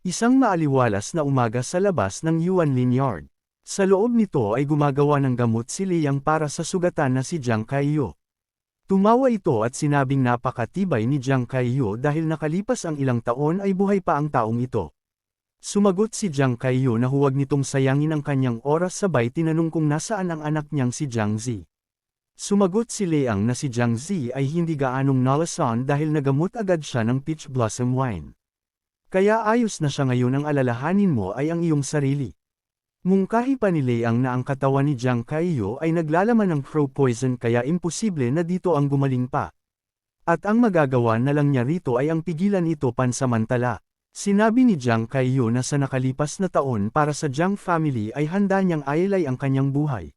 Isang maaliwalas na umaga sa labas ng Yuanlin Yard. Sa loob nito ay gumagawa ng gamot si Liang para sa sugatan na si Jiang Kaiyo. Tumawa ito at sinabing napakatibay ni Jiang Kaiyo dahil nakalipas ang ilang taon ay buhay pa ang taong ito. Sumagot si Jiang Kaiyo na huwag nitong sayangin ang kanyang oras sabay tinanong kung nasaan ang anak niyang si Jiang Zi. Sumagot si Liang na si Jiang Zi ay hindi gaanong nalasan dahil nagamot agad siya ng peach blossom wine. Kaya ayos na siya ngayon, ang alalahanin mo ay ang iyong sarili. Mungkahi pa ni Liang na ang katawan ni Jiang Kaiyo ay naglalaman ng crow poison kaya imposible na dito ang gumaling pa. At ang magagawa na lang niya rito ay ang pigilan ito pansamantala. Sinabi ni Jiang Kaiyo na sa nakalipas na taon para sa Jiang family ay handa niyang ailay ang kanyang buhay.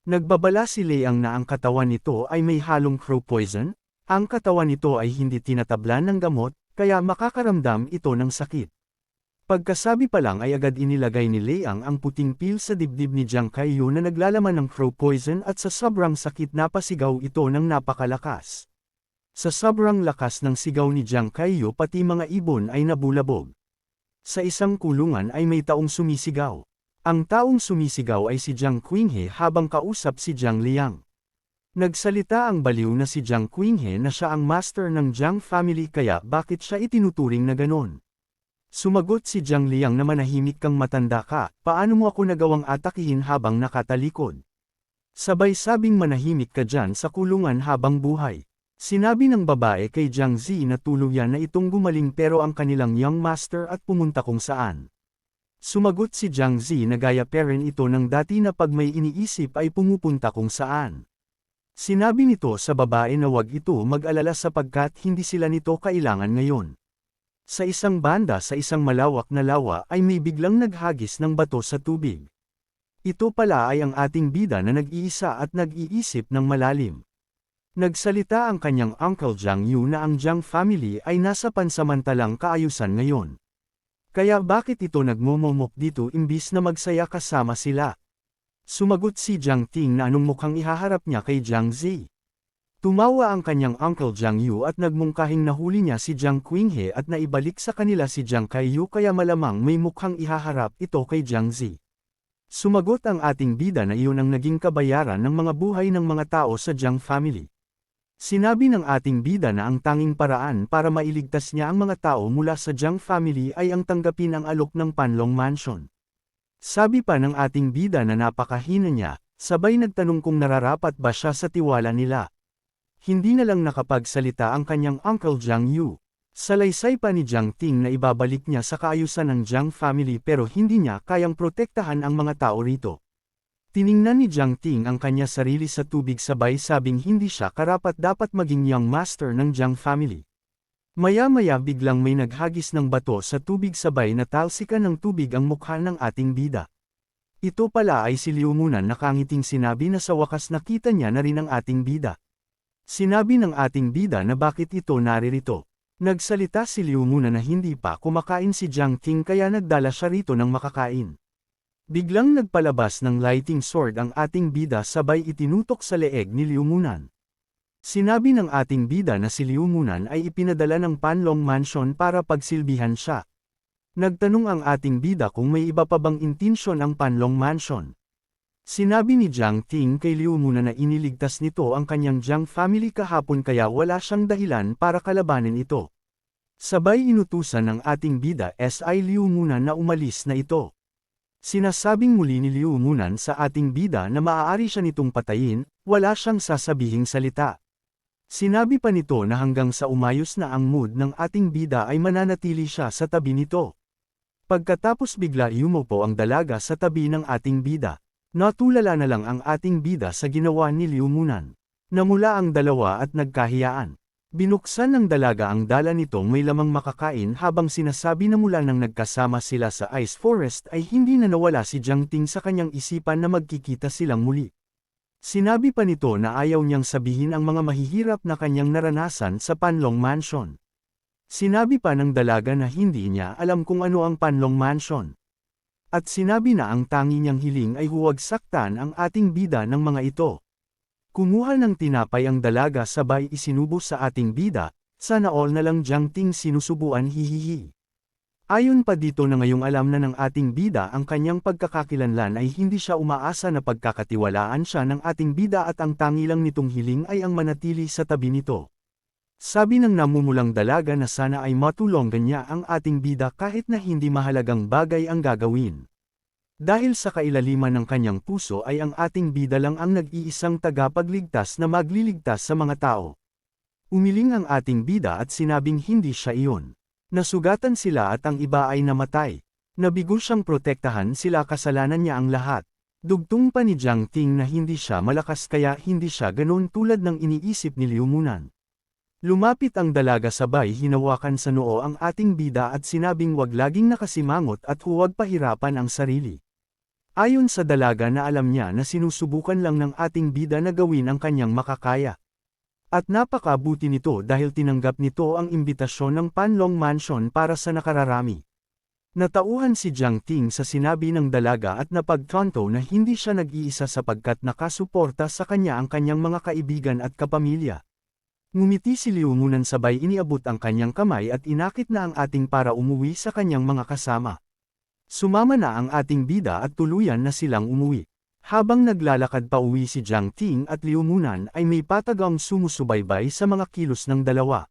Nagbabala si Liang na ang katawan nito ay may halong crow poison, ang katawan nito ay hindi tinatablan ng gamot, kaya makakaramdam ito ng sakit. Pagkasabi pa lang ay agad inilagay ni Liang ang puting pil sa dibdib ni Jiang Kaiyo na naglalaman ng crow poison at sa sobrang sakit napasigaw ito ng napakalakas. Sa sobrang lakas ng sigaw ni Jiang Kaiyo pati mga ibon ay nabulabog. Sa isang kulungan ay may taong sumisigaw. Ang taong sumisigaw ay si Jiang Qinghe habang kausap si Jiang Liang. Nagsalita ang baliw na si Jiang Qinghe na siya ang master ng Jiang family kaya bakit siya itinuturing na ganon. Sumagot si Jiang Liang na manahimik kang matanda ka, paano mo ako nagawang atakihin habang nakatalikod? Sabay sabing manahimik ka dyan sa kulungan habang buhay. Sinabi ng babae kay Jiang Zi na tuluyan na itong gumaling pero ang kanilang young master at pumunta kung saan. Sumagot si Jiang Zi na gaya pa rin ito ng dati na pag may iniisip ay pumupunta kung saan. Sinabi nito sa babae na wag ito mag-alala sapagkat hindi sila nito kailangan ngayon. Sa isang banda sa isang malawak na lawa ay may biglang naghagis ng bato sa tubig. Ito pala ay ang ating bida na nag-iisa at nag-iisip ng malalim. Nagsalita ang kanyang uncle Jiang Yu na ang Jiang family ay nasa pansamantalang kaayusan ngayon. Kaya bakit ito nagmumumok dito imbis na magsaya kasama sila? Sumagot si Jiang Ting na anong mukhang ihaharap niya kay Jiang Zi. Tumawa ang kanyang uncle Jiang Yu at nagmungkahing nahuli niya si Jiang Qinghe at naibalik sa kanila si Jiang Kaiyo kaya malamang may mukhang ihaharap ito kay Jiang Zi. Sumagot ang ating bida na iyon ang naging kabayaran ng mga buhay ng mga tao sa Jiang family. Sinabi ng ating bida na ang tanging paraan para mailigtas niya ang mga tao mula sa Jiang family ay ang tanggapin ang alok ng Panlong Mansion. Sabi pa ng ating bida na napakahina niya, sabay nagtanong kung nararapat ba siya sa tiwala nila. Hindi na lang nakapagsalita ang kanyang uncle Jiang Yu. Salaysay pa ni Jiang Ting na ibabalik niya sa kaayusan ng Jiang family pero hindi niya kayang protektahan ang mga tao rito. Tiningnan ni Jiang Ting ang kanya sarili sa tubig sabay sabing hindi siya karapat-dapat maging young master ng Jiang family. Maya-maya biglang may naghagis ng bato sa tubig sabay na talsikan ng tubig ang mukha ng ating bida. Ito pala ay si Liu Munan na kangiting sinabi na sa wakas nakita niya na rin ang ating bida. Sinabi ng ating bida na bakit ito naririto. Nagsalita si Liu Munan na hindi pa kumakain si Jiang Ting kaya nagdala siya rito ng makakain. Biglang nagpalabas ng lighting sword ang ating bida sabay itinutok sa leeg ni Liu Munan. Sinabi ng ating bida na si Liu Munan ay ipinadala ng Panlong Mansion para pagsilbihan siya. Nagtanong ang ating bida kung may iba pa bang intensyon ang Panlong Mansion. Sinabi ni Jiang Ting kay Liu Munan na iniligtas nito ang kanyang Jiang family kahapon kaya wala siyang dahilan para kalabanin ito. Sabay inutusan ng ating bida si Liu Munan na umalis na ito. Sinasabing muli ni Liu Munan sa ating bida na maaari siya nitong patayin, wala siyang sasabihing salita. Sinabi pa nito na hanggang sa umayos na ang mood ng ating bida ay mananatili siya sa tabi nito. Pagkatapos bigla yumupo ang dalaga sa tabi ng ating bida. Natulala na lang ang ating bida sa ginawa ni Liu Munan. Namula ang dalawa at nagkahiyaan. Binuksan ng dalaga ang dala nitong may lamang makakain habang sinasabi na mula nang nagkasama sila sa Ice Forest ay hindi na nawala si Jiang Ting sa kanyang isipan na magkikita silang muli. Sinabi pa nito na ayaw niyang sabihin ang mga mahihirap na kanyang naranasan sa Panlong Mansion. Sinabi pa ng dalaga na hindi niya alam kung ano ang Panlong Mansion. At sinabi na ang tangi niyang hiling ay huwag saktan ang ating bida ng mga ito. Kumuha ng tinapay ang dalaga sabay isinubo sa ating bida, sana all na lang Jiang Ting sinusubuan hihihi. Ayon pa dito na ngayong alam na ng ating bida ang kanyang pagkakakilanlan ay hindi siya umaasa na pagkakatiwalaan siya ng ating bida at ang tangi lang nitong hiling ay ang manatili sa tabi nito. Sabi ng namumulang dalaga na sana ay matulungan niya ang ating bida kahit na hindi mahalagang bagay ang gagawin. Dahil sa kailaliman ng kanyang puso ay ang ating bida lang ang nag-iisang tagapagligtas na magliligtas sa mga tao. Umiling ang ating bida at sinabing hindi siya iyon. Nasugatan sila at ang iba ay namatay. Nabigo siyang protektahan sila, kasalanan niya ang lahat. Dugtong pa ni Jiang Ting na hindi siya malakas kaya hindi siya ganoon tulad ng iniisip ni Liu Munan. Lumapit ang dalaga sabay hinawakan sa noo ang ating bida at sinabing wag laging nakasimangot at huwag pahirapan ang sarili. Ayon sa dalaga na alam niya na sinusubukan lang ng ating bida na gawin ang kanyang makakaya. At napakabuti nito dahil tinanggap nito ang imbitasyon ng Panlong Mansion para sa nakararami. Natauhan si Jiang Ting sa sinabi ng dalaga at napagtanto na hindi siya nag-iisa sapagkat nakasuporta sa kanya ang kanyang mga kaibigan at kapamilya. Ngumiti si Liu Munan sabay iniabot ang kanyang kamay at inakit na ang ating para umuwi sa kanyang mga kasama. Sumama na ang ating bida at tuluyan na silang umuwi. Habang naglalakad pa uwi si Jiang Ting at Liu Munan ay may patagang sumusubaybay sa mga kilos ng dalawa.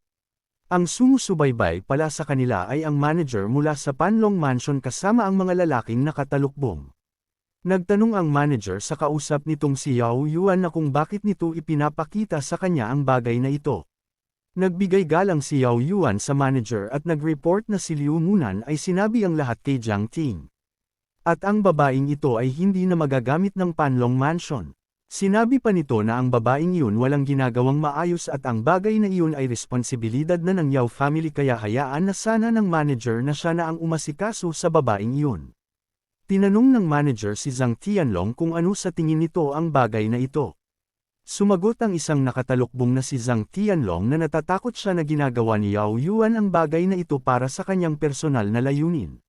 Ang sumusubaybay pala sa kanila ay ang manager mula sa Panlong Mansion kasama ang mga lalaking nakatalukbong. Nagtanong ang manager sa kausap nitong si Yao Yuan na kung bakit nito ipinapakita sa kanya ang bagay na ito. Nagbigay galang si Yao Yuan sa manager at nag-report na si Liu Munan ay sinabi ang lahat kay Jiang Ting. At ang babaeng ito ay hindi na magagamit ng Panlong Mansion. Sinabi pa nito na ang babaeng iyon walang ginagawang maayos at ang bagay na iyon ay responsibilidad na ng Yao family kaya hayaan na sana ng manager na siya na ang umasikaso sa babaeng iyon. Tinanong ng manager si Zhang Tianlong kung ano sa tingin nito ang bagay na ito. Sumagot ang isang nakatalukbong na si Zhang Tianlong na natatakot siya na ginagawa ni Yao Yuan ang bagay na ito para sa kanyang personal na layunin.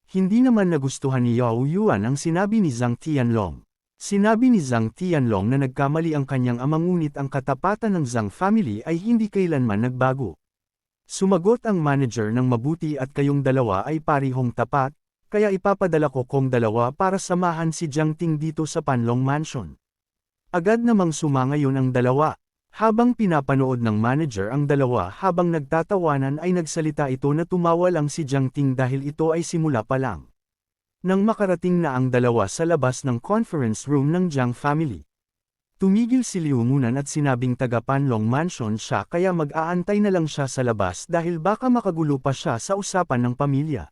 Hindi naman nagustuhan ni Yao Yuan ang sinabi ni Zhang Tianlong. Sinabi ni Zhang Tianlong na nagkamali ang kanyang ama ngunit ang katapatan ng Zhang family ay hindi kailanman nagbago. Sumagot ang manager ng mabuti at kayong dalawa ay parihong tapat, kaya ipapadala ko kong dalawa para samahan si Jiang Ting dito sa Panlong Mansion. Agad namang sumangayon ang dalawa. Habang pinapanood ng manager ang dalawa habang nagtatawanan ay nagsalita ito na tumawa lang si Jiang Ting dahil ito ay simula pa lang. Nang makarating na ang dalawa sa labas ng conference room ng Jiang family. Tumigil si Liu Munan at sinabing taga Panlong Mansion siya kaya mag-aantay na lang siya sa labas dahil baka makagulo pa siya sa usapan ng pamilya.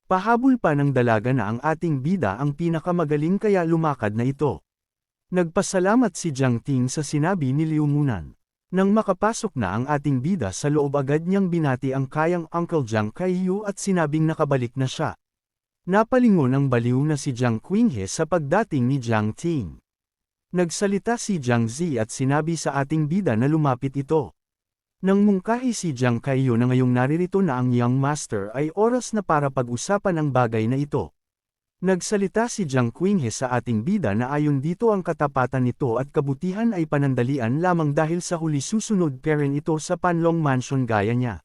Pahabol pa ng dalaga na ang ating bida ang pinakamagaling kaya lumakad na ito. Nagpasalamat si Jiang Ting sa sinabi ni Liu Munan. Nang makapasok na ang ating bida sa loob agad niyang binati ang kayang Uncle Jiang Kaiyu at sinabing nakabalik na siya. Napalingon ang baliw na si Jiang Qinghe sa pagdating ni Jiang Ting. Nagsalita si Jiang Zi at sinabi sa ating bida na lumapit ito. Nang mungkahi si Jiang Kaiyu na ngayong naririto na ang Young Master ay oras na para pag-usapan ang bagay na ito. Nagsalita si Jiang Qinghe sa ating bida na ayon dito ang katapatan nito at kabutihan ay panandalian lamang dahil sa huli susunod pa rin ito sa Panlong Mansion gaya niya.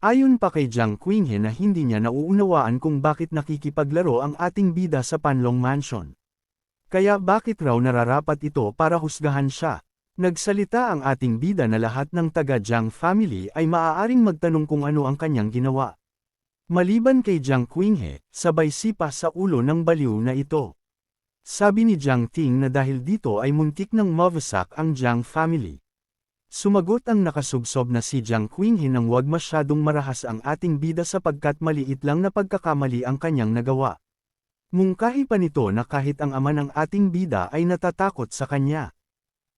Ayon pa kay Jiang Qinghe na hindi niya nauunawaan kung bakit nakikipaglaro ang ating bida sa Panlong Mansion. Kaya bakit raw nararapat ito para husgahan siya. Nagsalita ang ating bida na lahat ng taga Jiang family ay maaaring magtanong kung ano ang kanyang ginawa. Maliban kay Jiang Qinghe, sabay sipa sa ulo ng baliw na ito. Sabi ni Jiang Ting na dahil dito ay muntik ng mawasak ang Jiang family. Sumagot ang nakasubsob na si Jiang Qinghe nang wag masyadong marahas ang ating bida sapagkat maliit lang na pagkakamali ang kanyang nagawa. Mungkahi pa nito na kahit ang ama ng ating bida ay natatakot sa kanya.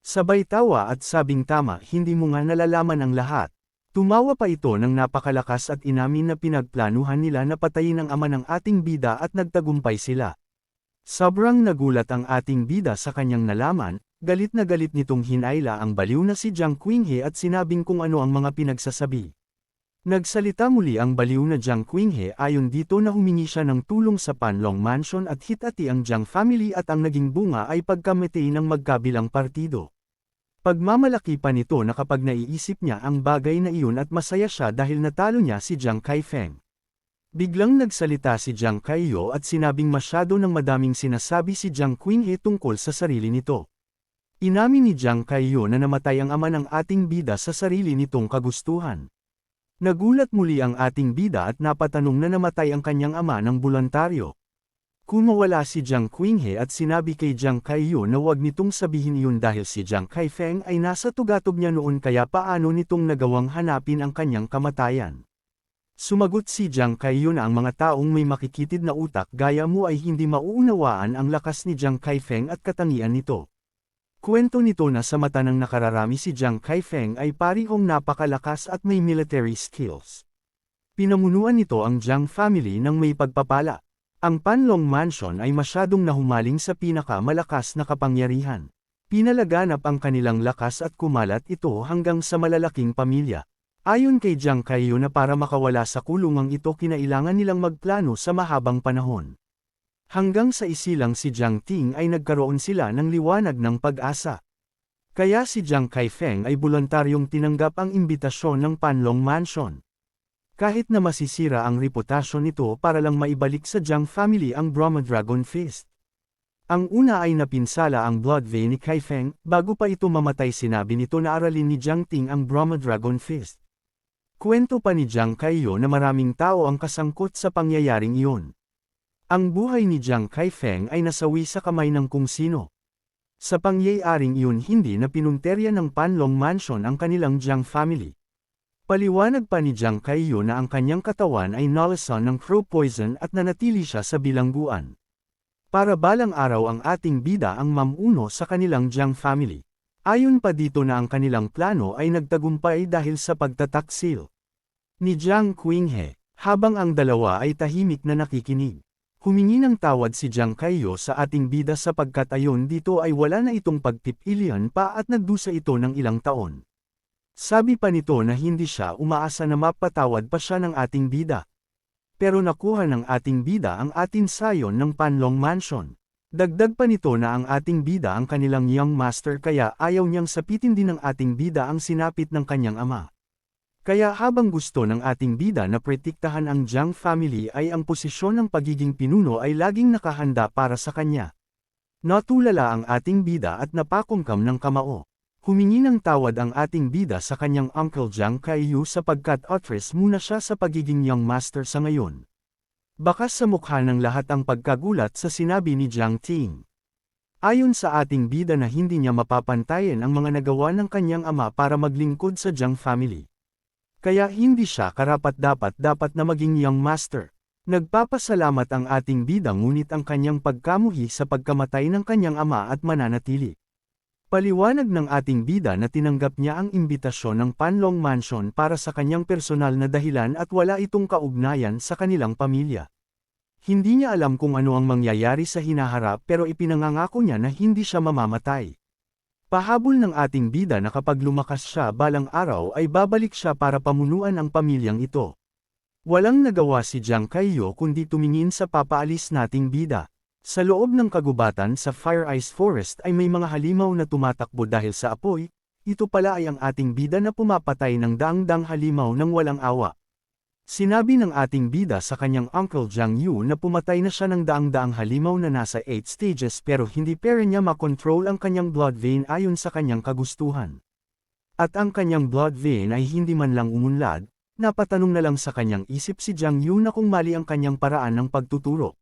Sabay tawa at sabing tama, hindi mo nga nalalaman ang lahat. Tumawa pa ito ng napakalakas at inamin na pinagplanuhan nila na patayin ang ama ng ating bida at nagtagumpay sila. Sobrang nagulat ang ating bida sa kanyang nalaman, galit na galit nitong hinayla ang baliw na si Jiang Qinghe at sinabing kung ano ang mga pinagsasabi. Nagsalita muli ang baliw na Jiang Qinghe ayon dito na humingi siya ng tulong sa Panlong Mansion at hitati ang Jiang family at ang naging bunga ay pagkamatay ng magkabilang partido. Pagmamalaki pa nito na kapag naiisip niya ang bagay na iyon at masaya siya dahil natalo niya si Jiang Kaifeng. Biglang nagsalita si Jiang Kaiyo at sinabing masyado ng madaming sinasabi si Jiang Qinghe tungkol sa sarili nito. Inamin ni Jiang Kaiyo na namatay ang ama ng ating bida sa sarili nitong kagustuhan. Nagulat muli ang ating bida at napatanong na namatay ang kanyang ama ng voluntaryo. Kumawala si Jiang Qinghe at sinabi kay Jiang Kaiyo na huwag nitong sabihin iyon dahil si Jiang Kaifeng ay nasa tugatog niya noon kaya paano nitong nagawang hanapin ang kanyang kamatayan. Sumagot si Jiang Kaiyo na ang mga taong may makikitid na utak gaya mo ay hindi mauunawaan ang lakas ni Jiang Kaifeng at katangian nito. Kwento nito na sa mata ng nakararami si Jiang Kaifeng ay parihong napakalakas at may military skills. Pinamunuan nito ang Jiang family ng may pagpapala. Ang Panlong Mansion ay masyadong nahumaling sa pinakamalakas na kapangyarihan. Pinalaganap ang kanilang lakas at kumalat ito hanggang sa malalaking pamilya. Ayon kay Jiang Kaiyo na para makawala sa kulungang ito kinailangan nilang magplano sa mahabang panahon. Hanggang sa isilang si Jiang Ting ay nagkaroon sila ng liwanag ng pag-asa. Kaya si Jiang Kaifeng ay voluntaryong tinanggap ang imbitasyon ng Panlong Mansion. Kahit na masisira ang reputasyon nito para lang maibalik sa Jiang family ang Brahma Dragon Fist. Ang una ay napinsala ang blood vein ni Kaifeng, bago pa ito mamatay sinabi nito na aralin ni Jiang Ting ang Brahma Dragon Fist. Kwento pa ni Jiang Kaiyo na maraming tao ang kasangkot sa pangyayaring iyon. Ang buhay ni Jiang Kaifeng ay nasawi sa kamay ng kung sino. Sa pangyayaring iyon hindi na pinunterya ng Panlong Mansion ang kanilang Jiang family. Paliwanag pa ni Jiang Kaiyo na ang kanyang katawan ay nalasan ng crow poison at nanatili siya sa bilangguan. Para balang araw ang ating bida ang mamuno sa kanilang Jiang family. Ayon pa dito na ang kanilang plano ay nagtagumpay dahil sa pagtataksil ni Jiang Qinghe, habang ang dalawa ay tahimik na nakikinig. Humingi ng tawad si Jiang Kaiyo sa ating bida sapagkat ayon dito ay wala na itong pagpipilian pa at nagdusa ito ng ilang taon. Sabi pa nito na hindi siya umaasa na mapatawad pa siya ng ating bida. Pero nakuha ng ating bida ang ating sayon ng Panlong Mansion. Dagdag pa nito na ang ating bida ang kanilang young master kaya ayaw niyang sapitin din ng ating bida ang sinapit ng kanyang ama. Kaya habang gusto ng ating bida na protektahan ang Jiang family ay ang posisyon ng pagiging pinuno ay laging nakahanda para sa kanya. Natulala ang ating bida at napakumkam ng kamao. Humingi ng tawad ang ating bida sa kanyang uncle Jiang Kaiyo sapagkat atras muna siya sa pagiging young master sa ngayon. Bakas sa mukha ng lahat ang pagkagulat sa sinabi ni Jiang Ting. Ayon sa ating bida na hindi niya mapapantayan ang mga nagawa ng kanyang ama para maglingkod sa Jiang family. Kaya hindi siya karapat-dapat na maging young master. Nagpapasalamat ang ating bida ngunit ang kanyang pagkamuhi sa pagkamatay ng kanyang ama at mananatili. Paliwanag ng ating bida na tinanggap niya ang imbitasyon ng Panlong Mansion para sa kanyang personal na dahilan at wala itong kaugnayan sa kanilang pamilya. Hindi niya alam kung ano ang mangyayari sa hinaharap pero ipinangangako niya na hindi siya mamamatay. Pahabol ng ating bida na kapag lumakas siya balang araw ay babalik siya para pamunuan ang pamilyang ito. Walang nagawa si Jiang Kaiyo kundi tumingin sa papaalis nating bida. Sa loob ng kagubatan sa Fire Ice Forest ay may mga halimaw na tumatakbo dahil sa apoy, ito pala ay ang ating bida na pumapatay ng daang-daang halimaw ng walang awa. Sinabi ng ating bida sa kanyang uncle Jiang Yu na pumatay na siya ng daang-daang halimaw na nasa 8 stages pero hindi pera niya makontrol ang kanyang blood vein ayon sa kanyang kagustuhan. At ang kanyang blood vein ay hindi man lang umunlad, napatanong na lang sa kanyang isip si Jiang Yu na kung mali ang kanyang paraan ng pagtuturo.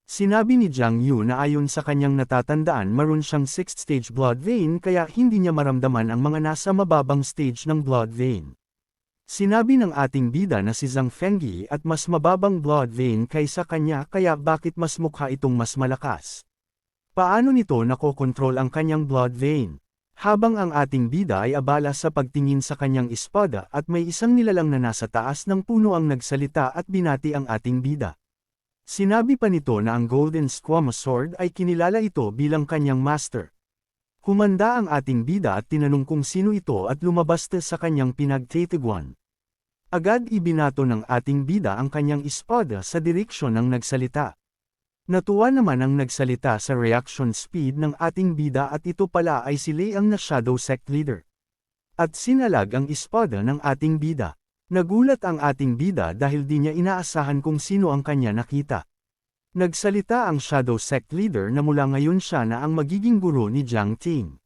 Sinabi ni Jiang Yu na ayon sa kanyang natatandaan maroon siyang 6th stage blood vein kaya hindi niya maramdaman ang mga nasa mababang stage ng blood vein. Sinabi ng ating bida na si Zhang Fengyi at mas mababang blood vein kaysa kanya kaya bakit mas mukha itong mas malakas? Paano nito nakokontrol ang kanyang blood vein? Habang ang ating bida ay abala sa pagtingin sa kanyang espada at may isang nilalang na nasa taas ng puno ang nagsalita at binati ang ating bida. Sinabi pa nito na ang Golden Squamous Sword ay kinilala ito bilang kanyang master. Humanda ang ating bida at tinanong kung sino ito at lumabas sa kanyang pinagtitiguan. Agad ibinato ng ating bida ang kanyang espada sa direksyon ng nagsalita. Natuwa naman ang nagsalita sa reaction speed ng ating bida at ito pala ay si Lei ang na shadow sect leader. At sinalag ang espada ng ating bida. Nagulat ang ating bida dahil di niya inaasahan kung sino ang kanya nakita. Nagsalita ang Shadow Sect Leader na mula ngayon siya na ang magiging guro ni Jiang Ting.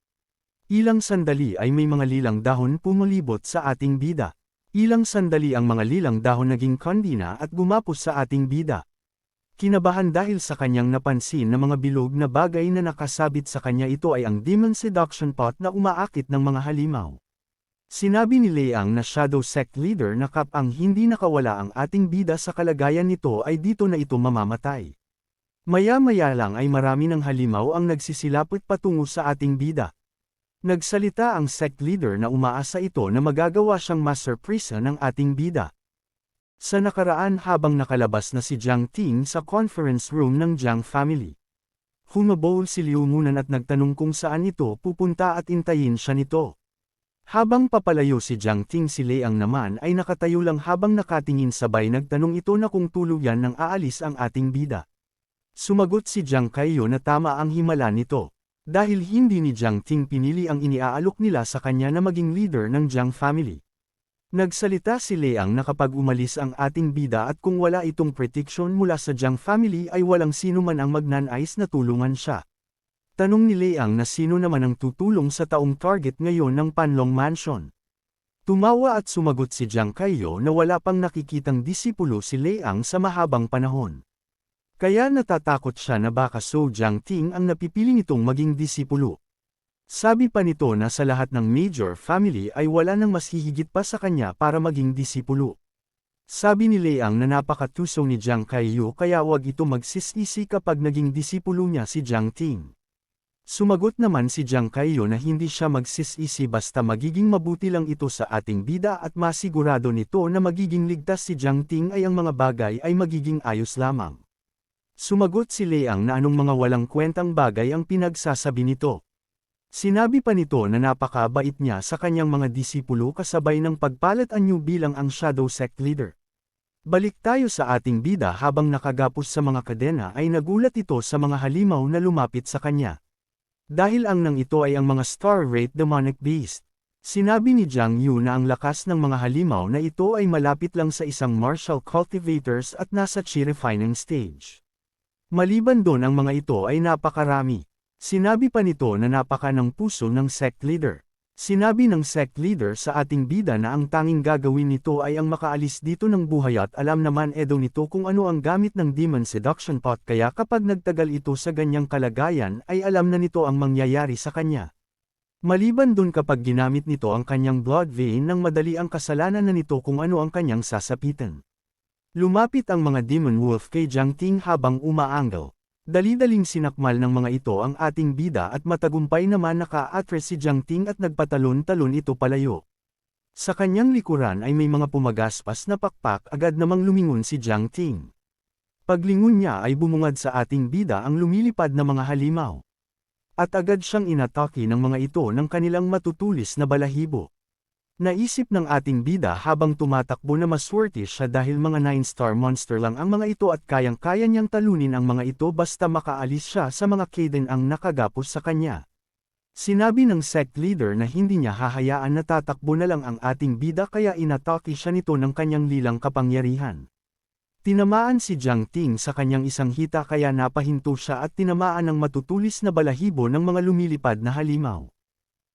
Ilang sandali ay may mga lilang dahon pumulibot sa ating bida. Ilang sandali ang mga lilang dahon naging kandina at gumapos sa ating bida. Kinabahan dahil sa kanyang napansin na mga bilog na bagay na nakasabit sa kanya, ito ay ang Demon Seduction Pot na umaakit ng mga halimaw. Sinabi ni Liang na Shadow Sect Leader na ang hindi nakawala ang ating bida sa kalagayan nito ay dito na ito mamamatay. Maya-maya lang ay marami ng halimaw ang nagsisilapit patungo sa ating bida. Nagsalita ang Sect Leader na umaasa ito na magagawa siyang master prisa ng ating bida. Sa nakaraan habang nakalabas na si Jiang Ting sa conference room ng Jiang family, humabol si Liu Munan at nagtanong kung saan ito pupunta at intayin siya nito. Habang papalayo si Jiang Ting, si Liang naman ay nakatayo lang habang nakatingin, sabay nagtanong ito na kung tuluyan nang aalis ang ating bida. Sumagot si Jiang Kaiyo na tama ang himala nito. Dahil hindi ni Jiang Ting pinili ang iniaalok nila sa kanya na maging leader ng Jiang family. Nagsalita si Liang na kapag umalis ang ating bida at kung wala itong protection mula sa Jiang family ay walang sino man ang magnanais na tulungan siya. Tanong ni Liang na sino naman ang tutulong sa taong target ngayon ng Panlong Mansion. Tumawa at sumagot si Jiang Kaiyo na wala pang nakikitang disipulo si Liang sa mahabang panahon. Kaya natatakot siya na baka So Jiang Ting ang napipili nitong maging disipulo. Sabi pa nito na sa lahat ng major family ay wala nang mas hihigit pa sa kanya para maging disipulo. Sabi ni Liang na napakatuso ni Jiang Kaiyo kaya wag ito magsisisi kapag naging disipulo niya si Jiang Ting. Sumagot naman si Jiang Kaiyo na hindi siya magsisisi basta magiging mabuti lang ito sa ating bida at masigurado nito na magiging ligtas si Jiang Ting ay ang mga bagay ay magiging ayos lamang. Sumagot si Liang na anong mga walang kwentang bagay ang pinagsasabi nito. Sinabi pa nito na napakabait niya sa kanyang mga disipulo kasabay ng pagpalat anyo bilang ang Shadow Sect Leader. Balik tayo sa ating bida. Habang nakagapos sa mga kadena ay nagulat ito sa mga halimaw na lumapit sa kanya. Dahil ang nang ito ay ang mga Star-Wraith Demonic Beast. Sinabi ni Jiang Yu na ang lakas ng mga halimaw na ito ay malapit lang sa isang martial cultivators at nasa chi refining stage. Maliban doon ang mga ito ay napakarami. Sinabi pa nito na napaka ng puso ng Sect Leader. Sinabi ng Sect Leader sa ating bida na ang tanging gagawin nito ay ang makaalis dito ng buhay at alam naman edo nito kung ano ang gamit ng Demon Seduction Pot, kaya kapag nagtagal ito sa ganyang kalagayan ay alam na nito ang mangyayari sa kanya. Maliban dun kapag ginamit nito ang kanyang blood vein ng madali, ang kasalanan na nito kung ano ang kanyang sasapitan. Lumapit ang mga Demon Wolf kay Jiang Ting habang umaanggal. Dali-daling sinakmal ng mga ito ang ating bida at matagumpay naman naka-atres si Jiang Ting at nagpatalon-talon ito palayo. Sa kanyang likuran ay may mga pumagaspas na pakpak, agad namang lumingon si Jiang Ting. Paglingon niya ay bumungad sa ating bida ang lumilipad na mga halimaw. At agad siyang inatake ng mga ito ng kanilang matutulis na balahibo. Naisip ng ating bida habang tumatakbo na maswerte siya dahil mga 9-star monster lang ang mga ito at kayang-kaya niyang talunin ang mga ito basta makaalis siya sa mga kaden ang nakagapos sa kanya. Sinabi ng Sect Leader na hindi niya hahayaan na tatakbo na lang ang ating bida kaya inatake siya nito ng kanyang lilang kapangyarihan. Tinamaan si Jiang Ting sa kanyang isang hita kaya napahinto siya at tinamaan ng matutulis na balahibo ng mga lumilipad na halimaw.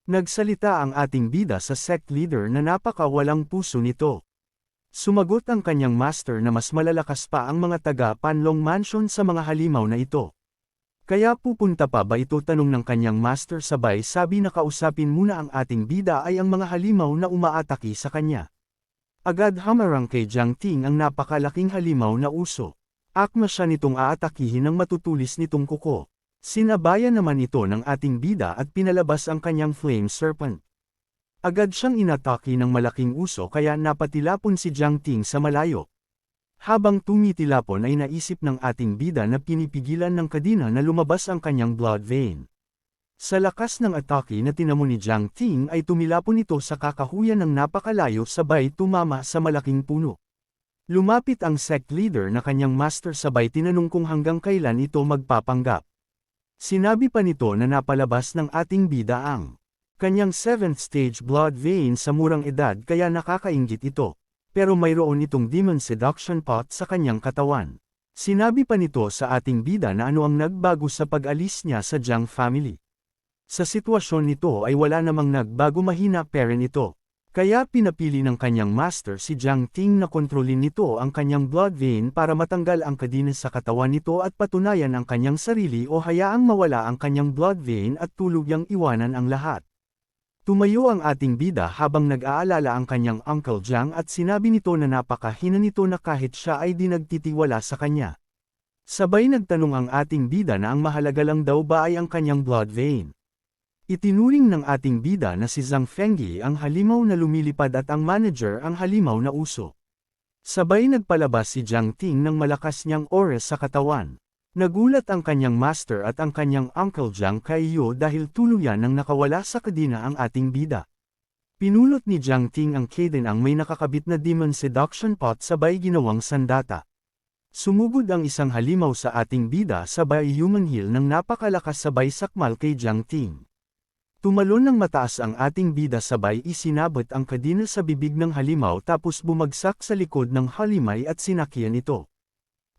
Nagsalita ang ating bida sa Sect Leader na napaka-walang puso nito. Sumagot ang kanyang master na mas malalakas pa ang mga taga Panlong Mansion sa mga halimaw na ito. Kaya pupunta pa ba ito, tanong ng kanyang master, sabay sabi na kausapin muna ang ating bida ay ang mga halimaw na umaatake sa kanya. Agad hamarang kay Jiang Ting ang napakalaking halimaw na uso. Akma siya nitong aatakihin ng matutulis nitong kuko. Sinabayan naman ito ng ating bida at pinalabas ang kanyang Flame Serpent. Agad siyang inatake ng malaking uso kaya napatilapon si Jiang Ting sa malayo. Habang tumitilapon ay naisip ng ating bida na pinipigilan ng kadina na lumabas ang kanyang blood vein. Sa lakas ng atake na tinamo ni Jiang Ting ay tumilapon ito sa kakahuyan ng napakalayo sabay tumama sa malaking puno. Lumapit ang Sect Leader na kanyang master sabay tinanong kung hanggang kailan ito magpapanggap. Sinabi pa nito na napalabas ng ating bida ang kanyang 7th stage blood vein sa murang edad kaya nakakainggit ito. pero mayroon itong demon seduction pot sa kanyang katawan. Sinabi pa nito sa ating bida na ano ang nagbago sa pag-alis niya sa Jiang family. Sa sitwasyon nito ay wala namang nagbago, mahina pa rin ito. Kaya pinapili ng kanyang master si Jiang Ting na kontrolin nito ang kanyang blood vein para matanggal ang kadena sa katawan nito at patunayan ang kanyang sarili o hayaang mawala ang kanyang blood vein at tulugyang iwanan ang lahat. Tumayo ang ating bida habang nag-aalala ang kanyang Uncle Jiang at sinabi nito na napakahina nito na kahit siya ay di nagtitiwala sa kanya. Sabay nagtanong ang ating bida na ang mahalaga lang daw ba ay ang kanyang blood vein. Itinuring ng ating bida na si Zhang Fengyi ang halimaw na lumilipad at ang manager ang halimaw na uso. Sabay nagpalabas si Jiang Ting ng malakas niyang oras sa katawan. Nagulat ang kanyang master at ang kanyang Uncle Jiang Kaiyo dahil tuluyan nang nakawala sa kadena ang ating bida. Pinulot ni Jiang Ting ang Kaden ang may nakakabit na demon seduction pot sabay ginawang sandata. Sumugod ang isang halimaw sa ating bida sabay human heal ng napakalakas sabay sakmal kay Jiang Ting. Tumalon ng mataas ang ating bida sabay isinabot ang kadena sa bibig ng halimaw tapos bumagsak sa likod ng halimay at sinakyan ito.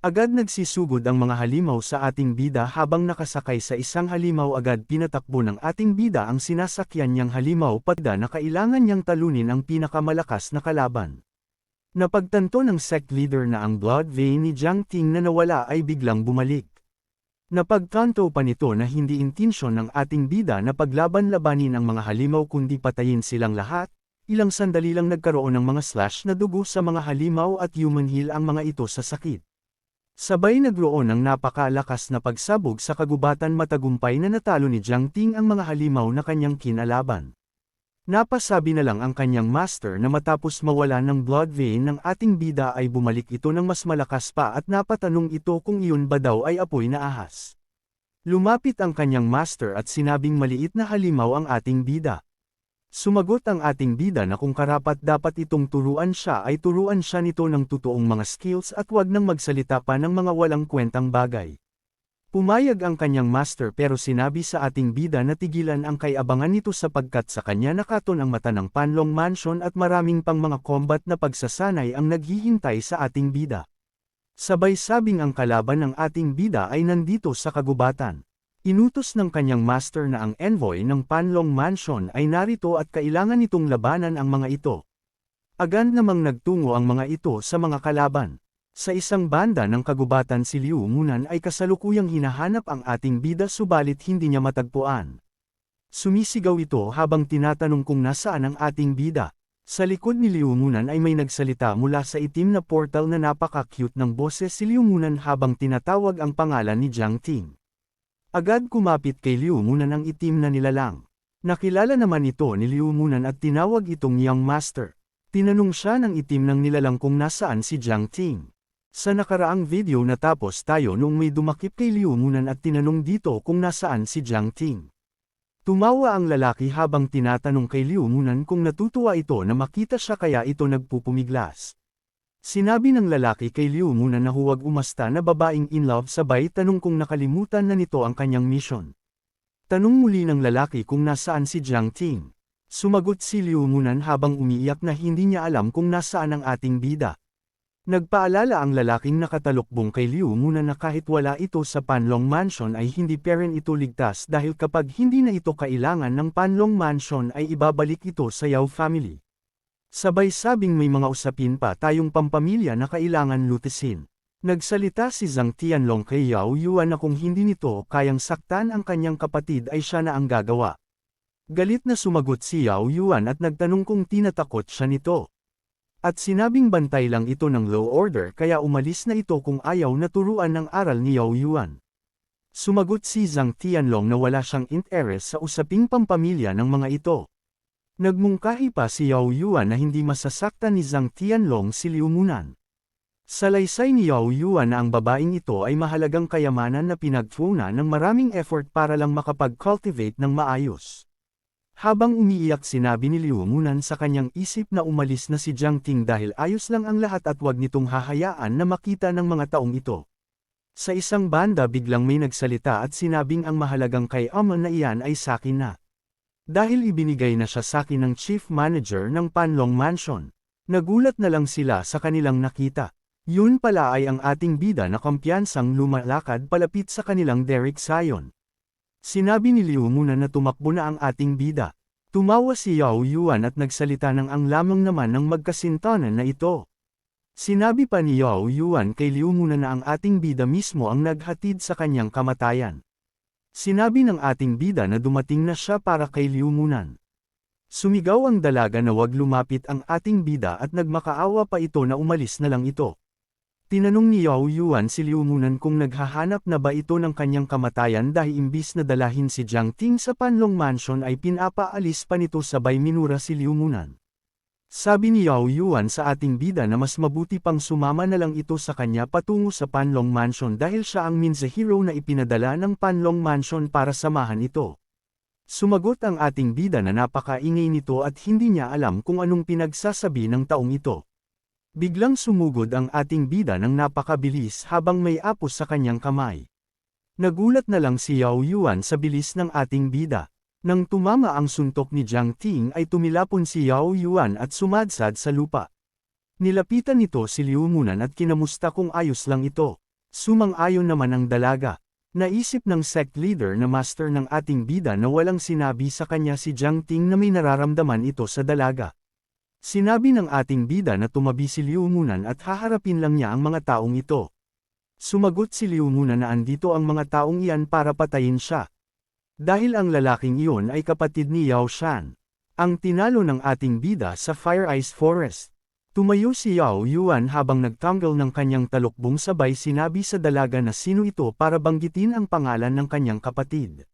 Agad nagsisugod ang mga halimaw sa ating bida habang nakasakay sa isang halimaw. Agad pinatakbo ng ating bida ang sinasakyan niyang halimaw patda na kailangan niyang talunin ang pinakamalakas na kalaban. Napagtanto ng sect leader na ang blood vein ni Jiang Ting na nawala ay biglang bumalik. Napagtanto pa nito na hindi intensyon ng ating bida na paglaban-labanin ang mga halimaw kundi patayin silang lahat. Ilang sandali lang nagkaroon ng mga slash na dugo sa mga halimaw at human heal ang mga ito sa sakit. Sabay nagroon ng napakalakas na pagsabog sa kagubatan. Matagumpay na natalo ni Jiang Ting ang mga halimaw na kanyang kinalaban. Napasabi na lang ang kanyang master na matapos mawala ng blood vein ng ating bida ay bumalik ito ng mas malakas pa at napatanong ito kung iyon ba daw ay apoy na ahas. Lumapit ang kanyang master at sinabing maliit na halimaw ang ating bida. Sumagot ang ating bida na kung karapat-dapat itong turuan siya ay turuan siya nito ng totoong mga skills at wag nang magsalita pa ng mga walang kwentang bagay. Pumayag ang kanyang master pero sinabi sa ating bida na tigilan ang kay-abangan nito sapagkat sa kanya nakaton ang mata ng Panlong Mansion at maraming pang mga combat na pagsasanay ang naghihintay sa ating bida. Sabay sabing ang kalaban ng ating bida ay nandito sa kagubatan. Inutos ng kanyang master na ang envoy ng Panlong Mansion ay narito at kailangan nitong labanan ang mga ito. Agad namang nagtungo ang mga ito sa mga kalaban. Sa isang banda ng kagubatan si Liu Munan ay kasalukuyang hinahanap ang ating bida subalit hindi niya matagpuan. Sumisigaw ito habang tinatanong kung nasaan ang ating bida. Sa likod ni Liu Munan ay may nagsalita mula sa itim na portal na napaka-cute ng boses si Liu Munan habang tinatawag ang pangalan ni Jiang Ting. Agad kumapit kay Liu Munan ang itim na nilalang. Nakilala naman ito ni Liu Munan at tinawag itong Young Master. Tinanong siya ng itim ng nilalang kung nasaan si Jiang Ting. Sa nakaraang video natapos tayo noong may dumakip kay Liu Munan at tinanong dito kung nasaan si Jiang Ting. Tumawa ang lalaki habang tinatanong kay Liu Munan kung natutuwa ito na makita siya kaya ito nagpupumiglas. Sinabi ng lalaki kay Liu Munan na huwag umasta na babaeng in love sabay tanong kung nakalimutan na nito ang kanyang mission. Tanong muli ng lalaki kung nasaan si Jiang Ting. Sumagot si Liu Munan habang umiiyak na hindi niya alam kung nasaan ang ating bida. Nagpaalala ang lalaking nakatalukbong kay Liu Munan na kahit wala ito sa Panlong Mansion ay hindi pa rin ito ligtas dahil kapag hindi na ito kailangan ng Panlong Mansion ay ibabalik ito sa Yao family. Sabay sabing may mga usapin pa tayong pampamilya na kailangan lutisin. Nagsalita si Zhang Tianlong kay Yao Yuan na kung hindi nito kayang saktan ang kanyang kapatid ay siya na ang gagawa. Galit na sumagot si Yao Yuan at nagtanong kung tinatakot siya nito. At sinabing bantay lang ito ng low order kaya umalis na ito kung ayaw na turuan ng aral ni Yao Yuan. Sumagot si Zhang Tianlong na wala siyang interest sa usaping pampamilya ng mga ito. Nagmungkahi pa si Yao Yuan na hindi masasaktan ni Zhang Tianlong si Liu Munan. Salaysay ni Yao Yuan na ang babaeng ito ay mahalagang kayamanan na pinagpunan ng maraming effort para lang makapag-cultivate ng maayos. Habang umiiyak sinabi ni Liu Munan sa kanyang isip na umalis na si Jiang Ting dahil ayos lang ang lahat at wag nitong hahayaan na makita ng mga taong ito. Sa isang banda biglang may nagsalita at sinabing ang mahalagang kay Amon na iyan ay sakin na. Dahil ibinigay na siya sakin ng chief manager ng Panlong Mansion. Nagulat na lang sila sa kanilang nakita. Yun pala ay ang ating bida na kumpiyansang lumalakad palapit sa kanilang Derek Sion. Sinabi ni Liu muna na tumakbo na ang ating bida. Tumawa si Yao Yuan at nagsalita ng ang lamang naman ng magkasintanan na ito. Sinabi pa ni Yao Yuan kay Liu muna na ang ating bida mismo ang naghatid sa kanyang kamatayan. Sinabi ng ating bida na dumating na siya para kay Liu Munan. Sumigaw ang dalaga na wag lumapit ang ating bida at nagmakaawa pa ito na umalis na lang ito. Tinanong ni Yao Yuan si Liu Munan kung naghahanap na ba ito ng kanyang kamatayan dahil imbis na dalahin si Jiang Ting sa Panlong Mansion ay pinapaalis pa nito sabay minura si Liu Munan. Sabi ni Yao Yuan sa ating bida na mas mabuti pang sumama na lang ito sa kanya patungo sa Panlong Mansion dahil siya ang Minza-hero na ipinadala ng Panlong Mansion para samahan ito. Sumagot ang ating bida na napakaingay nito at hindi niya alam kung anong pinagsasabi ng taong ito. Biglang sumugod ang ating bida ng napakabilis habang may apos sa kanyang kamay. Nagulat na lang si Yao Yuan sa bilis ng ating bida. Nang tumama ang suntok ni Jiang Ting ay tumilapon si Yao Yuan at sumadsad sa lupa. Nilapitan nito si Liu Munan at kinamusta kung ayos lang ito. Sumang-ayon naman ang dalaga. Naisip ng sect leader na master ng ating bida na walang sinabi sa kanya si Jiang Ting na may nararamdaman ito sa dalaga. Sinabi ng ating bida na tumabi si Liu Munan at haharapin lang niya ang mga taong ito. Sumagot si Liu Munan na andito ang mga taong iyan para patayin siya. Dahil ang lalaking iyon ay kapatid ni Yao Shan, ang tinalo ng ating bida sa Fire Ice Forest. Tumayo si Yao Yuan habang nagtanggal ng kanyang talukbong sabay sinabi sa dalaga na sino ito para banggitin ang pangalan ng kanyang kapatid.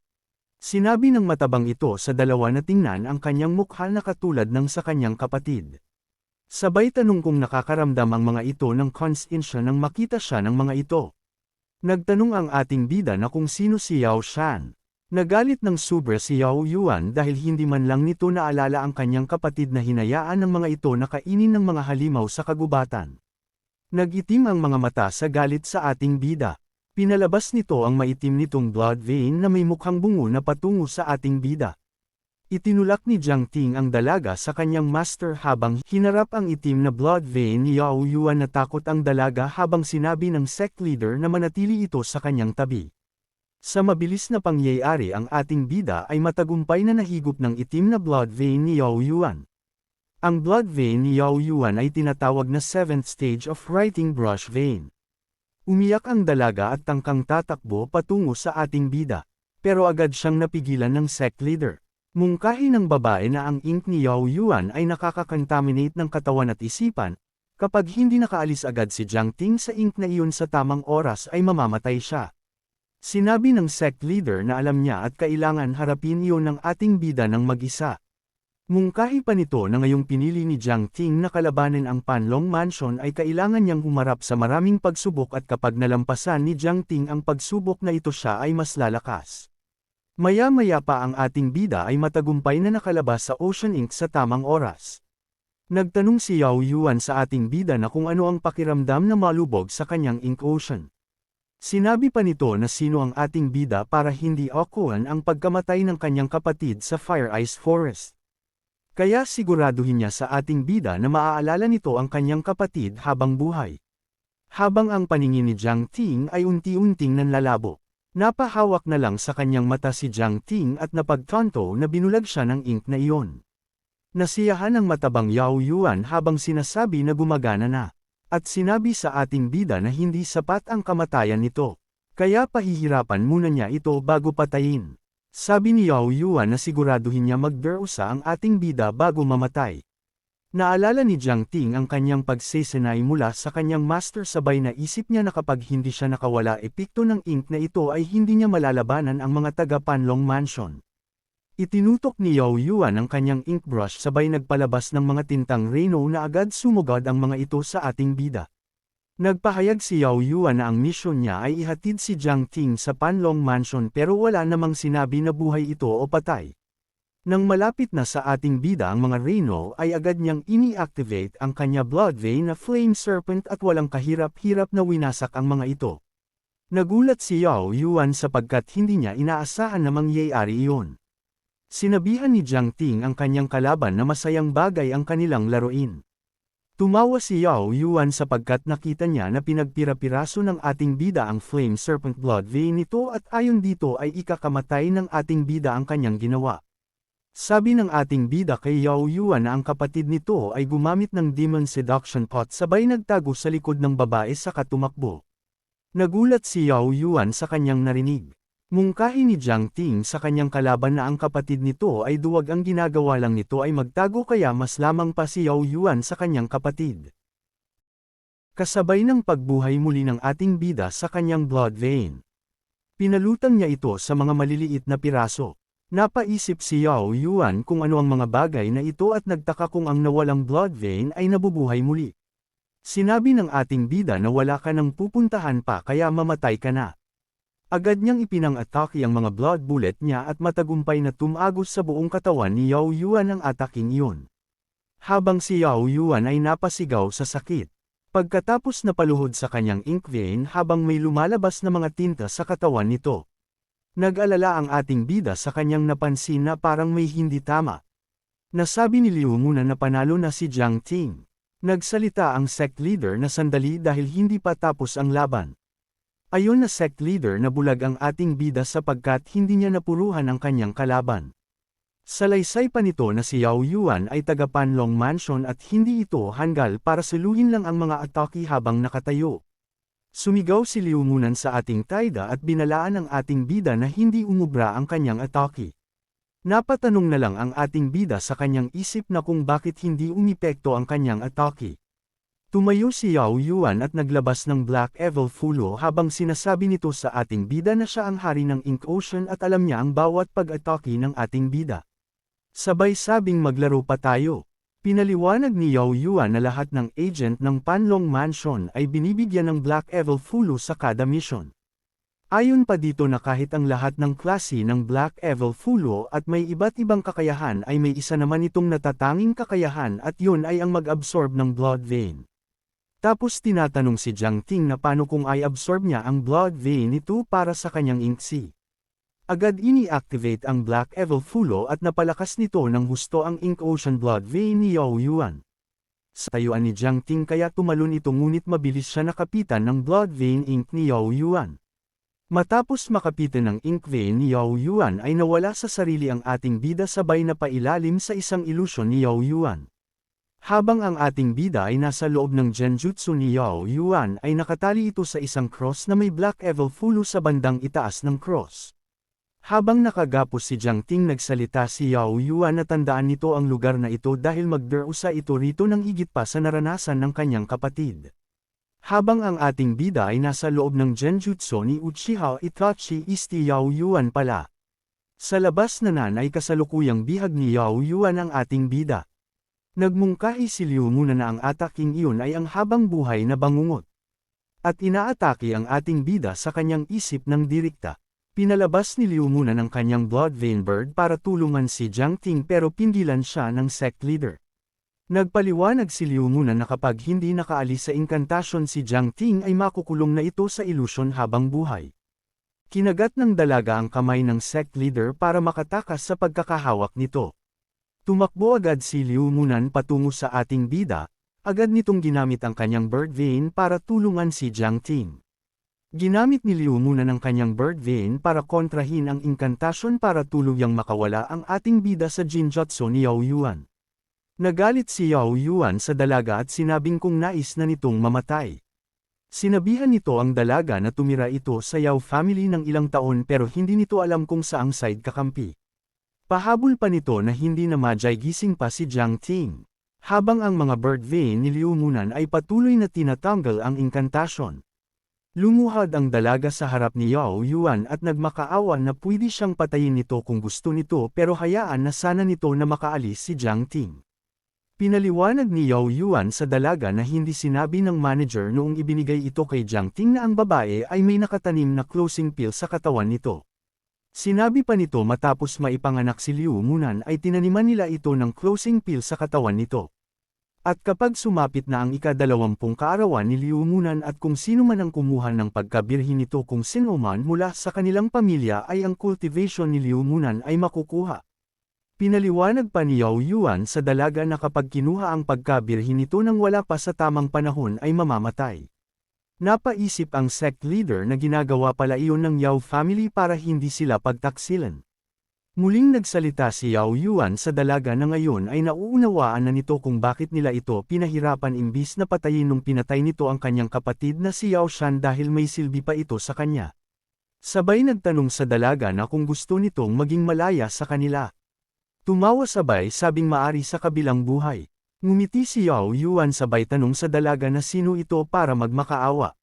Sinabi ng matabang ito sa dalawa na tingnan ang kanyang mukha na katulad ng sa kanyang kapatid. Sabay tanong kung nakakaramdam ang mga ito ng konsensya nang makita siya ng mga ito. Nagtanong ang ating bida na kung sino si Yao Shan. Nagalit ng sobra si Yao Yuan dahil hindi man lang nito naalala ang kanyang kapatid na hinayaan ng mga ito na kainin ng mga halimaw sa kagubatan. Nagitim ang mga mata sa galit sa ating bida. Pinalabas nito ang maitim nitong blood vein na may mukhang bungo na patungo sa ating bida. Itinulak ni Jiang Ting ang dalaga sa kanyang master habang hinarap ang itim na blood vein ni Yao Yuan na takot ang dalaga habang sinabi ng sect leader na manatili ito sa kanyang tabi. Sa mabilis na pangyayari ang ating bida ay matagumpay na nahigop ng itim na blood vein ni Yao Yuan. Ang blood vein ni Yao Yuan ay tinatawag na 7th stage of writing brush vein. Umiyak ang dalaga at tangkang tatakbo patungo sa ating bida, pero agad siyang napigilan ng sect leader. Mungkahi ng babae na ang ink ni Yao Yuan ay nakakakontaminate ng katawan at isipan, kapag hindi nakaalis agad si Jiang Ting sa ink na iyon sa tamang oras ay mamamatay siya. Sinabi ng sect leader na alam niya at kailangan harapin iyon ng ating bida ng mag-isa. Mungkahi pa nito na ngayong pinili ni Jiang Ting na kalabanin ang Panlong Mansion ay kailangan niyang humarap sa maraming pagsubok at kapag nalampasan ni Jiang Ting ang pagsubok na ito siya ay mas lalakas. Maya-maya pa ang ating bida ay matagumpay na nakalabas sa Ocean Ink sa tamang oras. Nagtanong si Yao Yuan sa ating bida na kung ano ang pakiramdam na malubog sa kanyang Ink Ocean. Sinabi pa nito na sino ang ating bida para hindi akuan ang pagkamatay ng kanyang kapatid sa Fire Ice Forest. Kaya siguraduhin niya sa ating bida na maaalala nito ang kanyang kapatid habang buhay. Habang ang paningin ni Jiang Ting ay unti-unting nanlalabo, napahawak na lang sa kanyang mata si Jiang Ting at napagtanto na binulag siya ng ink na iyon. Nasiyahan ang matabang Yao Yuan habang sinasabi na gumagana na. At sinabi sa ating bida na hindi sapat ang kamatayan nito. Kaya pahihirapan muna niya ito bago patayin. Sabi ni Yao Yuan na siguraduhin niya magderusa ang ating bida bago mamatay. Naalala ni Jiang Ting ang kanyang pagsesenay mula sa kanyang master sabay na isip niya na kapag hindi siya nakawala epekto ng ink na ito ay hindi niya malalabanan ang mga taga Panlong Mansion. Itinutok ni Yao Yuan ang kanyang ink brush sabay nagpalabas ng mga tintang Reno na agad sumugad ang mga ito sa ating bida. Nagpahayag si Yao Yuan na ang misyon niya ay ihatid si Jiang Ting sa Panlong Mansion pero wala namang sinabi na buhay ito o patay. Nang malapit na sa ating bida ang mga Reno ay agad niyang ini-activate ang kanya blood vein na flame serpent at walang kahirap-hirap na winasak ang mga ito. Nagulat si Yao Yuan sapagkat hindi niya inaasahan na mangyayari iyon. Sinabihan ni Jiang Ting ang kanyang kalaban na masayang bagay ang kanilang laruin. Tumawa si Yao Yuan sapagkat nakita niya na pinagpira-piraso ng ating bida ang Flame Serpent Blood Vein nito at ayon dito ay ikakamatay ng ating bida ang kanyang ginawa. Sabi ng ating bida kay Yao Yuan na ang kapatid nito ay gumamit ng Demon Seduction Pot sabay nagtago sa likod ng babae sa katumakbo. Nagulat si Yao Yuan sa kanyang narinig. Mungkahi ni Jiang Ting sa kanyang kalaban na ang kapatid nito ay duwag ang ginagawa lang nito ay magtago kaya mas lamang pa si Yao Yuan sa kanyang kapatid. Kasabay ng pagbuhay muli ng ating bida sa kanyang blood vein. Pinalutang niya ito sa mga maliliit na piraso. Napaisip si Yao Yuan kung ano ang mga bagay na ito at nagtaka kung ang nawalang blood vein ay nabubuhay muli. Sinabi ng ating bida na wala ka nang pupuntahan pa kaya mamatay ka na. Agad niyang ipinang-atake ang mga blood bullet niya at matagumpay na tumagos sa buong katawan ni Yao Yuan ang ataking iyon. Habang si Yao Yuan ay napasigaw sa sakit. Pagkatapos napaluhod sa kanyang ink vein habang may lumalabas na mga tinta sa katawan nito. Nag-alala ang ating bida sa kanyang napansin na parang may hindi tama. Nasabi ni Liu muna na panalo na si Jiang Ting. Nagsalita ang sect leader na sandali dahil hindi pa tapos ang laban. Ayon na sect leader na bulag ang ating bida sapagkat hindi niya napuruhan ang kanyang kalaban. Salaysay pa nito na si Yao Yuan ay taga Panlong Mansion at hindi ito hanggal para saluhin lang ang mga atake habang nakatayo. Sumigaw si Liu Munan sa ating Taida at binalaan ang ating bida na hindi umubra ang kanyang atake. Napatanong na lang ang ating bida sa kanyang isip na kung bakit hindi umipekto ang kanyang atake. Tumayo si Yao Yuan at naglabas ng Black Evil Fulo habang sinasabi nito sa ating bida na siya ang hari ng Ink Ocean at alam niya ang bawat pag-atake ng ating bida. Sabay sabing maglaro pa tayo. Pinaliwanag ni Yao Yuan na lahat ng agent ng Panlong Mansion ay binibigyan ng Black Evil Fulo sa kada mission. Ayon pa dito na kahit ang lahat ng klase ng Black Evil Fulo at may iba't ibang kakayahan ay may isa naman itong natatanging kakayahan at yun ay ang mag-absorb ng blood vein. Tapos tinatanong si Jiang Ting na paano kung i-absorb niya ang blood vein nito para sa kanyang Ink-C. Agad ini-activate ang Black Evil Fulo at napalakas nito ng husto ang Ink Ocean blood vein ni Yao Yuan. Sa tayuan ni Jiang Ting kaya tumalon ito ngunit mabilis siya nakapitan ng blood vein ink ni Yao Yuan. Matapos makapitan ng ink vein ni Yao Yuan ay nawala sa sarili ang ating bida sabay na pailalim sa isang ilusyon ni Yao Yuan. Habang ang ating bida ay nasa loob ng genjutsu ni Yao Yuan ay nakatali ito sa isang cross na may Black Evil Fulo sa bandang itaas ng cross. Habang nakagapos si Jiang Ting nagsalita si Yao Yuan na tandaan nito ang lugar na ito dahil magderusa ito rito ng higit pa sa naranasan ng kanyang kapatid. Habang ang ating bida ay nasa loob ng genjutsu ni Uchiha Itachi Isti Yao Yuan pala. Sa labas na ay kasalukuyang bihag ni Yao Yuan ang ating bida. Nagmungkahi si Liu muna na ang ataking iyon ay ang habang buhay na bangungot. At inaatake ang ating bida sa kanyang isip ng direkta. Pinalabas ni Liu muna ng kanyang blood vein bird para tulungan si Jiang Ting pero pingilan siya ng sect leader. Nagpaliwanag si Liu muna na kapag hindi nakaalis sa inkantasyon si Jiang Ting ay makukulong na ito sa ilusyon habang buhay. Kinagat ng dalaga ang kamay ng sect leader para makatakas sa pagkakahawak nito. Tumakbo agad si Liu Munan patungo sa ating bida, agad nitong ginamit ang kanyang bird vein para tulungan si Jiang Ting. Ginamit ni Liu Munan ang kanyang bird vein para kontrahin ang inkantasyon para tuluyang makawala ang ating bida sa jinjutsu ni Yao Yuan. Nagalit si Yao Yuan sa dalaga at sinabing kung nais na nitong mamatay. Sinabihan nito ang dalaga na tumira ito sa Yao family ng ilang taon pero hindi nito alam kung saang side kakampi. Pahabol pa nito na hindi na madyay gising pa si Jiang Ting. Habang ang mga bird vein ni Liu Munan ay patuloy na tinatanggal ang inkantasyon. Lumuhad ang dalaga sa harap ni Yao Yuan at nagmakaawa na pwede siyang patayin nito kung gusto nito pero hayaan na sana nito na makaalis si Jiang Ting. Pinaliwanag ni Yao Yuan sa dalaga na hindi sinabi ng manager noong ibinigay ito kay Jiang Ting na ang babae ay may nakatanim na closing pill sa katawan nito. Sinabi pa nito matapos maipanganak si Liu Munan ay tinaniman nila ito ng closing pill sa katawan nito. At kapag sumapit na ang ika-20 kaarawan ni Liu Munan at kung sino man ang kumuha ng pagkabirhin nito kung sino man mula sa kanilang pamilya ay ang cultivation ni Liu Munan ay makukuha. Pinaliwanag pa ni Yao Yuan sa dalaga na kapag kinuha ang pagkabirhin nito nang wala pa sa tamang panahon ay mamamatay. Napaisip ang sect leader na ginagawa pala iyon ng Yao family para hindi sila pagtaksilan. Muling nagsalita si Yao Yuan sa dalaga na ngayon ay nauunawaan na nito kung bakit nila ito pinahirapan imbis na patayin nung pinatay nito ang kanyang kapatid na si Yao Shan dahil may silbi pa ito sa kanya. Sabay nagtanong sa dalaga na kung gusto nitong maging malaya sa kanila. Tumawa sabay sabing maari sa kabilang buhay. Ngumiti si Yao Yuan sabay tanong sa dalaga na sino ito para magmakaawa.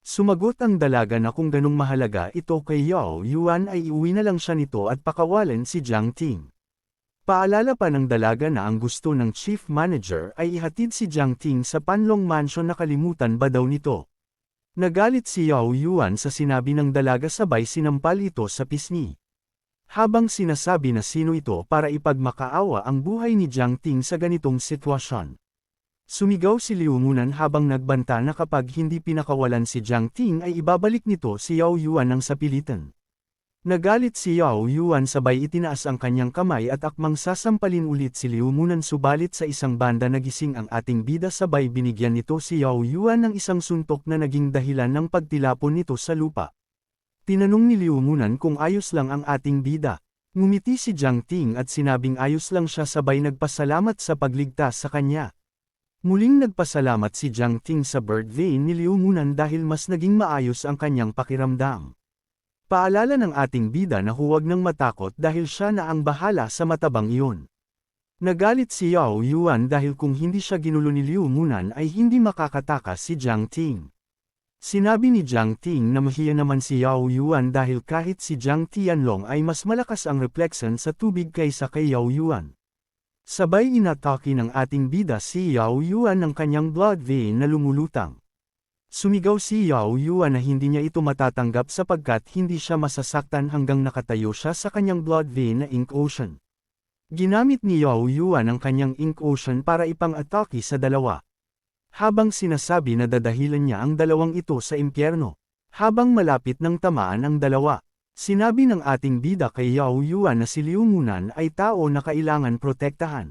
Sumagot ang dalaga na kung ganong mahalaga ito kay Yao Yuan ay iuwi na lang siya nito at pakawalan si Jiang Ting. Paalala pa ng dalaga na ang gusto ng chief manager ay ihatid si Jiang Ting sa Panlong Mansion na kalimutan ba daw nito. Nagalit si Yao Yuan sa sinabi ng dalaga sabay sinampal ito sa pisngi. Habang sinasabi na sino ito para ipagmakaawa ang buhay ni Jiang Ting sa ganitong sitwasyon. Sumigaw si Liu Munan habang nagbanta na kapag hindi pinakawalan si Jiang Ting ay ibabalik nito si Yao Yuan ng sapilitan. Nagalit si Yao Yuan sabay itinaas ang kanyang kamay at akmang sasampalin ulit si Liu Munan subalit sa isang banda nagising ang ating bida sabay binigyan nito si Yao Yuan ng isang suntok na naging dahilan ng pagtilapon nito sa lupa. Tinanong ni Liu Munan kung ayos lang ang ating bida. Ngumiti si Jiang Ting at sinabing ayos lang siya sabay nagpasalamat sa pagligtas sa kanya. Muling nagpasalamat si Jiang Ting sa bird vein ni Liu Munan dahil mas naging maayos ang kanyang pakiramdam. Paalala ng ating bida na huwag nang matakot dahil siya na ang bahala sa matabang iyon. Nagalit si Yao Yuan dahil kung hindi siya ginulo ni Liu Munan ay hindi makakatakas si Jiang Ting. Sinabi ni Jiang Ting na mahiya naman si Yao Yuan dahil kahit si Jiang Tianlong ay mas malakas ang reflection sa tubig kaysa kay Yao Yuan. Sabay inatake ng ating bida si Yao Yuan ng kanyang blood vein na lumulutang. Sumigaw si Yao Yuan na hindi niya ito matatanggap sapagkat hindi siya masasaktan hanggang nakatayo siya sa kanyang blood vein na ink ocean. Ginamit ni Yao Yuan ang kanyang ink ocean para ipang-atake sa dalawa. Habang sinasabi na dadahilan niya ang dalawang ito sa impyerno. Habang malapit ng tamaan ang dalawa. Sinabi ng ating bida kay Yao Yuan na si Liu Munan ay tao na kailangan protektahan.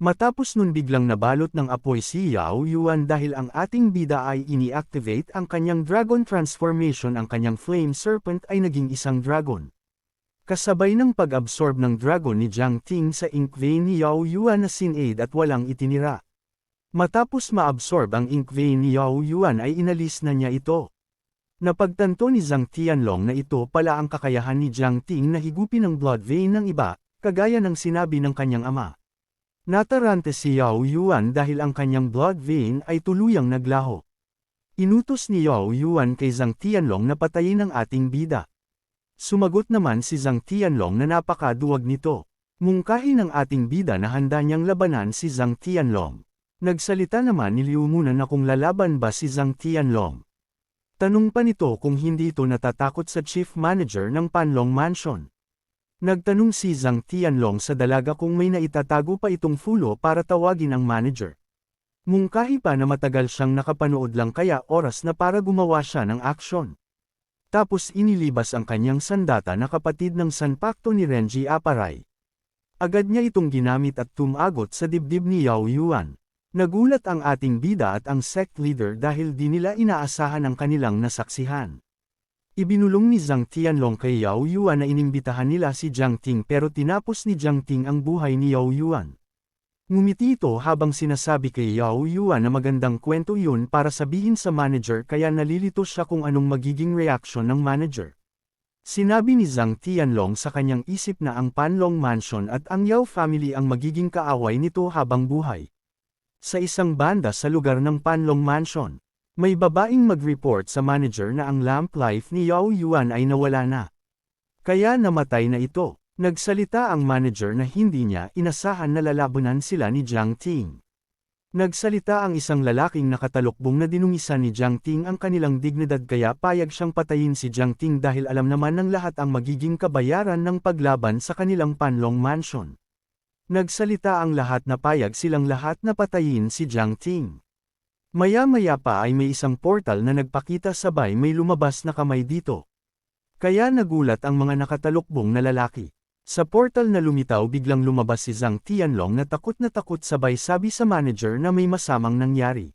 Matapos nun biglang nabalot ng apoy si Yao Yuan dahil ang ating bida ay ini-activate ang kanyang dragon transformation ang kanyang flame serpent ay naging isang dragon. Kasabay ng pag-absorb ng dragon ni Jiang Ting sa ink vein ni Yao Yuan na sin-aid at walang itinira. Matapos ma-absorb ang ink vein ni Yao Yuan ay inalis na niya ito. Napagtanto ni Zhang Tianlong na ito pala ang kakayahan ni Jiang Ting na higupin ang blood vein ng iba, kagaya ng sinabi ng kanyang ama. Natarante si Yao Yuan dahil ang kanyang blood vein ay tuluyang naglaho. Inutos ni Yao Yuan kay Zhang Tianlong na patayin ang ating bida. Sumagot naman si Zhang Tianlong na napakaduwag nito. Mungkahi ng ating bida na handa niyang labanan si Zhang Tianlong. Nagsalita naman ni Liu Munan na kung lalaban ba si Zhang Tianlong. Tanong pa nito kung hindi ito natatakot sa chief manager ng Panlong Mansion. Nagtanong si Zhang Tianlong sa dalaga kung may naitatago pa itong fulo para tawagin ang manager. Mungkahi pa na matagal siyang nakapanood lang kaya oras na para gumawa siya ng aksyon. Tapos inilibas ang kanyang sandata na kapatid ng sanpakto ni Renji Aparay. Agad niya itong ginamit at tumagot sa dibdib ni Yao Yuan. Nagulat ang ating bida at ang sect leader dahil di nila inaasahan ang kanilang nasaksihan. Ibinulong ni Zhang Tianlong kay Yao Yuan na inimbitahan nila si Jiang Ting pero tinapos ni Jiang Ting ang buhay ni Yao Yuan. Ngumiti ito habang sinasabi kay Yao Yuan na magandang kwento yun para sabihin sa manager kaya nalilito siya kung anong magiging reaksyon ng manager. Sinabi ni Zhang Tianlong sa kanyang isip na ang Panlong Mansion at ang Yao family ang magiging kaaway nito habang buhay. Sa isang banda sa lugar ng Panlong Mansion, may babaeng mag-report sa manager na ang lamp life ni Yao Yuan ay nawala na. Kaya namatay na ito. Nagsalita ang manager na hindi niya inasahan na lalabanan sila ni Jiang Ting. Nagsalita ang isang lalaking nakatalukbong na dinungisan ni Jiang Ting ang kanilang dignidad kaya payag siyang patayin si Jiang Ting dahil alam naman ng lahat ang magiging kabayaran ng paglaban sa kanilang Panlong Mansion. Nagsalita ang lahat na payag silang lahat na patayin si Jiang Ting. Maya-maya pa ay may isang portal na nagpakita sabay may lumabas na kamay dito. Kaya nagulat ang mga nakatalukbong na lalaki. Sa portal na lumitaw biglang lumabas si Zhang Tianlong na takot sabay sabi sa manager na may masamang nangyari.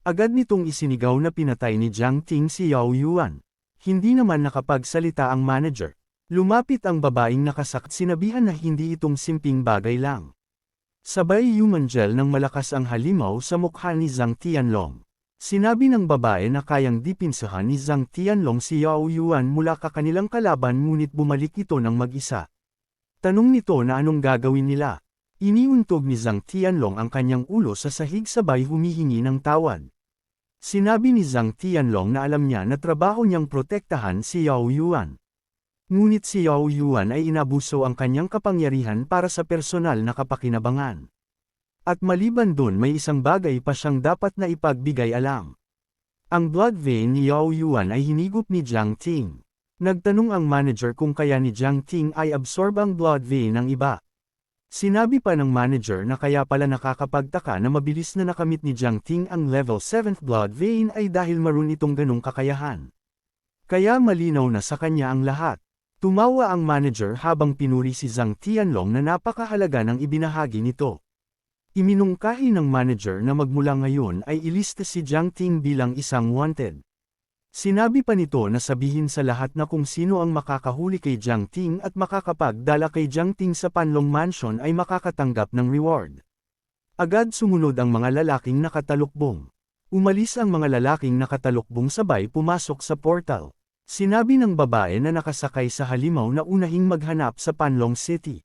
Agad nitong isinigaw na pinatay ni Jiang Ting si Yao Yuan. Hindi naman nakapagsalita ang manager. Lumapit ang babaeng nakasakit sinabihan na hindi itong simping bagay lang. Sabay human gel ng malakas ang halimaw sa mukha ni Zhang Tianlong. Sinabi ng babae na kayang dipinsahan ni Zhang Tianlong si Yao Yuan mula kanilang kalaban ngunit bumalik ito ng mag-isa. Tanong nito na anong gagawin nila. Iniuntog ni Zhang Tianlong ang kanyang ulo sa sahig sabay humihingi ng tawad. Sinabi ni Zhang Tianlong na alam niya na trabaho niyang protektahan si Yao Yuan. Ngunit si Yao Yuan ay inabuso ang kanyang kapangyarihan para sa personal na kapakinabangan. At maliban dun may isang bagay pa siyang dapat na ipagbigay alam. Ang blood vein ni Yao Yuan ay hinigop ni Jiang Ting. Nagtanong ang manager kung kaya ni Jiang Ting ay absorb ang blood vein ng iba. Sinabi pa ng manager na kaya pala nakakapagtaka na mabilis na nakamit ni Jiang Ting ang level 7th blood vein ay dahil maroon itong ganong kakayahan. Kaya malinaw na sa kanya ang lahat. Tumawa ang manager habang pinuri si Zhang Tianlong na napakahalaga ng ibinahagi nito. Iminungkahi ng manager na magmula ngayon ay ilista si Jiang Ting bilang isang wanted. Sinabi pa nito na sabihin sa lahat na kung sino ang makakahuli kay Jiang Ting at makakapagdala kay Jiang Ting sa Panlong Mansion ay makakatanggap ng reward. Agad sumunod ang mga lalaking nakatalukbong. Umalis ang mga lalaking nakatalukbong sabay pumasok sa portal. Sinabi ng babae na nakasakay sa halimaw na unahing maghanap sa Panlong City.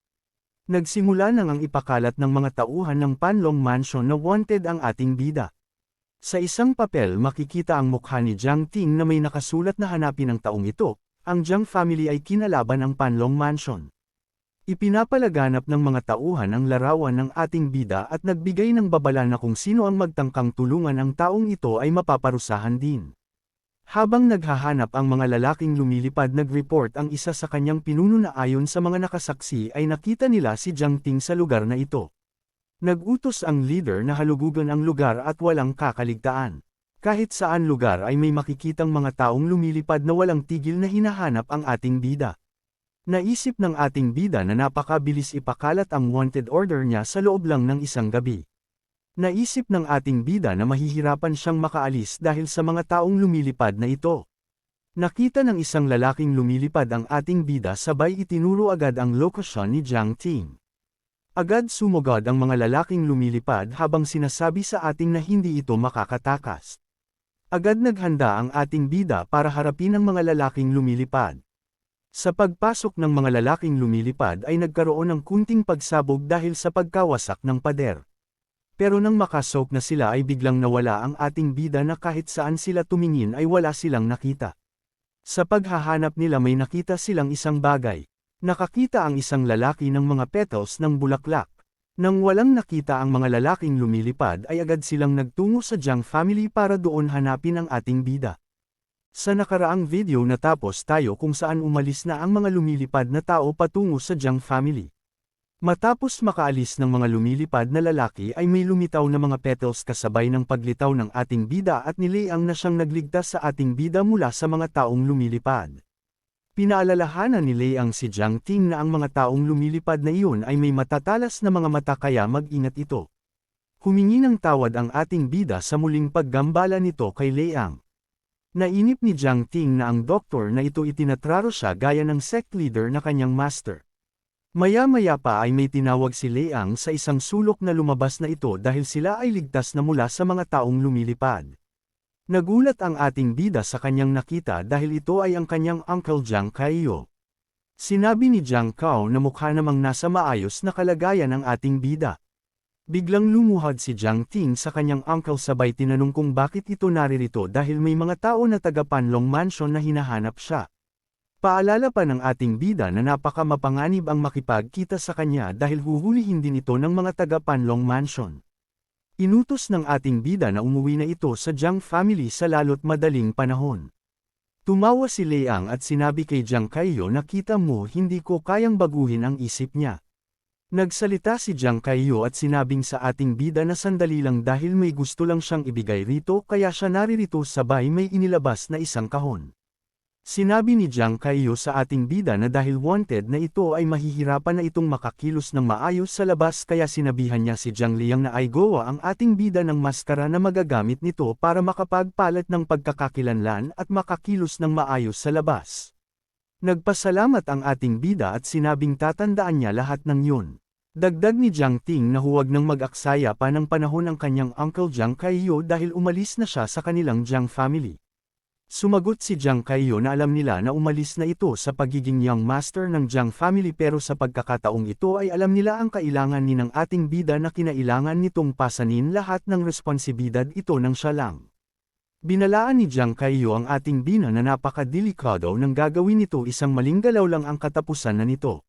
Nagsimula nang ang ipakalat ng mga tauhan ng Panlong Mansion na wanted ang ating bida. Sa isang papel makikita ang mukha ni Jiang Ting na may nakasulat na hanapin ang taong ito, ang Jiang family ay kinalaban ng Panlong Mansion. Ipinapalaganap ng mga tauhan ang larawan ng ating bida at nagbigay ng babala na kung sino ang magtangkang tulungan ang taong ito ay mapaparusahan din. Habang naghahanap ang mga lalaking lumilipad nag-report ang isa sa kanyang pinuno na ayon sa mga nakasaksi ay nakita nila si Jiang Ting sa lugar na ito. Nag-utos ang leader na halugugan ang lugar at walang kakaligtaan. Kahit saan lugar ay may makikitang mga taong lumilipad na walang tigil na hinahanap ang ating bida. Naisip ng ating bida na napakabilis ipakalat ang wanted order niya sa loob lang ng isang gabi. Naisip ng ating bida na mahihirapan siyang makaalis dahil sa mga taong lumilipad na ito. Nakita ng isang lalaking lumilipad ang ating bida sabay itinuro agad ang lokasyon ni Jiang Ting. Agad sumugod ang mga lalaking lumilipad habang sinasabi sa ating na hindi ito makakatakas. Agad naghanda ang ating bida para harapin ang mga lalaking lumilipad. Sa pagpasok ng mga lalaking lumilipad ay nagkaroon ng kunting pagsabog dahil sa pagkawasak ng pader. Pero nang makasok na sila ay biglang nawala ang ating bida na kahit saan sila tumingin ay wala silang nakita. Sa paghahanap nila may nakita silang isang bagay. Nakakita ang isang lalaki ng mga petals ng bulaklak. Nang walang nakita ang mga lalaking lumilipad ay agad silang nagtungo sa Jiang family para doon hanapin ang ating bida. Sa nakaraang video natapos tayo kung saan umalis na ang mga lumilipad na tao patungo sa Jiang family. Matapos makaalis ng mga lumilipad na lalaki ay may lumitaw na mga petals kasabay ng paglitaw ng ating bida at nilayang na siyang nagligtas sa ating bida mula sa mga taong lumilipad. Pinaalalahanan ni Liang si Jiang Ting na ang mga taong lumilipad na iyon ay may matatalas na mga mata kaya mag-ingat ito. Humingi ng tawad ang ating bida sa muling paggambala nito kay Liang. Nainip ni Jiang Ting na ang doktor na ito itinatraro siya gaya ng sect leader na kanyang master. Maya-maya pa ay may tinawag si Liang sa isang sulok na lumabas na ito dahil sila ay ligtas na mula sa mga taong lumilipad. Nagulat ang ating bida sa kanyang nakita dahil ito ay ang kanyang uncle Jiang Kaiyo. Sinabi ni Jiang Kao na mukha namang nasa maayos na kalagayan ang ating bida. Biglang lumuhad si Jiang Ting sa kanyang uncle sabay tinanong kung bakit ito naririto dahil may mga tao na taga Panlong Mansion na hinahanap siya. Paalala pa ng ating bida na napaka mapanganib ang makipagkita sa kanya dahil huhulihin din ito ng mga taga Panlong Mansion. Inutos ng ating bida na umuwi na ito sa Jiang family sa lalo't madaling panahon. Tumawa si Liang at sinabi kay Jiang Kaiyo na kita mo hindi ko kayang baguhin ang isip niya. Nagsalita si Jiang Kaiyo at sinabing sa ating bida na sandali lang dahil may gusto lang siyang ibigay rito kaya siya naririto sabay may inilabas na isang kahon. Sinabi ni Jiang Kaiyo sa ating bida na dahil wanted na ito ay mahihirapan na itong makakilos ng maayos sa labas kaya sinabihan niya si Jiang Liang na ay gawa ang ating bida ng maskara na magagamit nito para makapagpalat ng pagkakakilanlan at makakilos ng maayos sa labas. Nagpasalamat ang ating bida at sinabing tatandaan niya lahat ng yun. Dagdag ni Jiang Ting na huwag nang mag-aksaya pa ng panahon ang kanyang uncle Jiang Kaiyo dahil umalis na siya sa kanilang Jiang family. Sumagot si Jiang Kaiyo na alam nila na umalis na ito sa pagiging young master ng Jiang family pero sa pagkakataong ito ay alam nila ang kailangan ni ng ating bida na kinailangan nitong pasanin lahat ng responsibilidad ito ng siya lang. Binalaan ni Jiang Kaiyo ang ating bina na napakadelikado nang gagawin nito isang maling galaw lang ang katapusan na nito.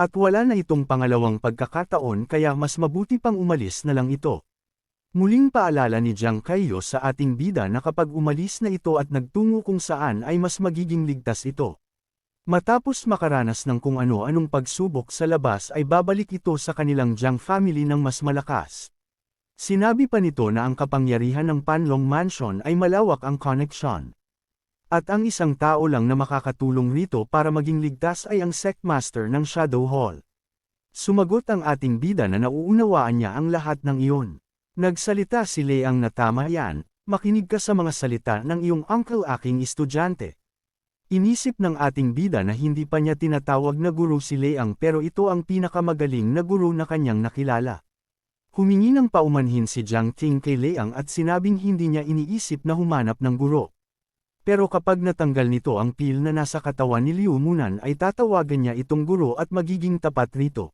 At wala na itong pangalawang pagkakataon kaya mas mabuti pang umalis na lang ito. Muling paalala ni Jiang Kaiyo sa ating bida na kapag umalis na ito at nagtungo kung saan ay mas magiging ligtas ito. Matapos makaranas ng kung ano-anong pagsubok sa labas ay babalik ito sa kanilang Jiang family ng mas malakas. Sinabi pa nito na ang kapangyarihan ng Panlong Mansion ay malawak ang connection. At ang isang tao lang na makakatulong rito para maging ligtas ay ang Sectmaster ng Shadow Hall. Sumagot ang ating bida na nauunawaan niya ang lahat ng iyon. Nagsalita si Leang na tama yan, makinig ka sa mga salita ng iyong uncle aking estudyante. Inisip ng ating bida na hindi pa niya tinatawag na guru si Leang pero ito ang pinakamagaling na guru na kanyang nakilala. Humingi ng paumanhin si Jiang Ting kay Leang at sinabing hindi niya iniisip na humanap ng guro. Pero kapag natanggal nito ang pil na nasa katawan ni Liu Munan ay tatawagan niya itong guro at magiging tapat rito.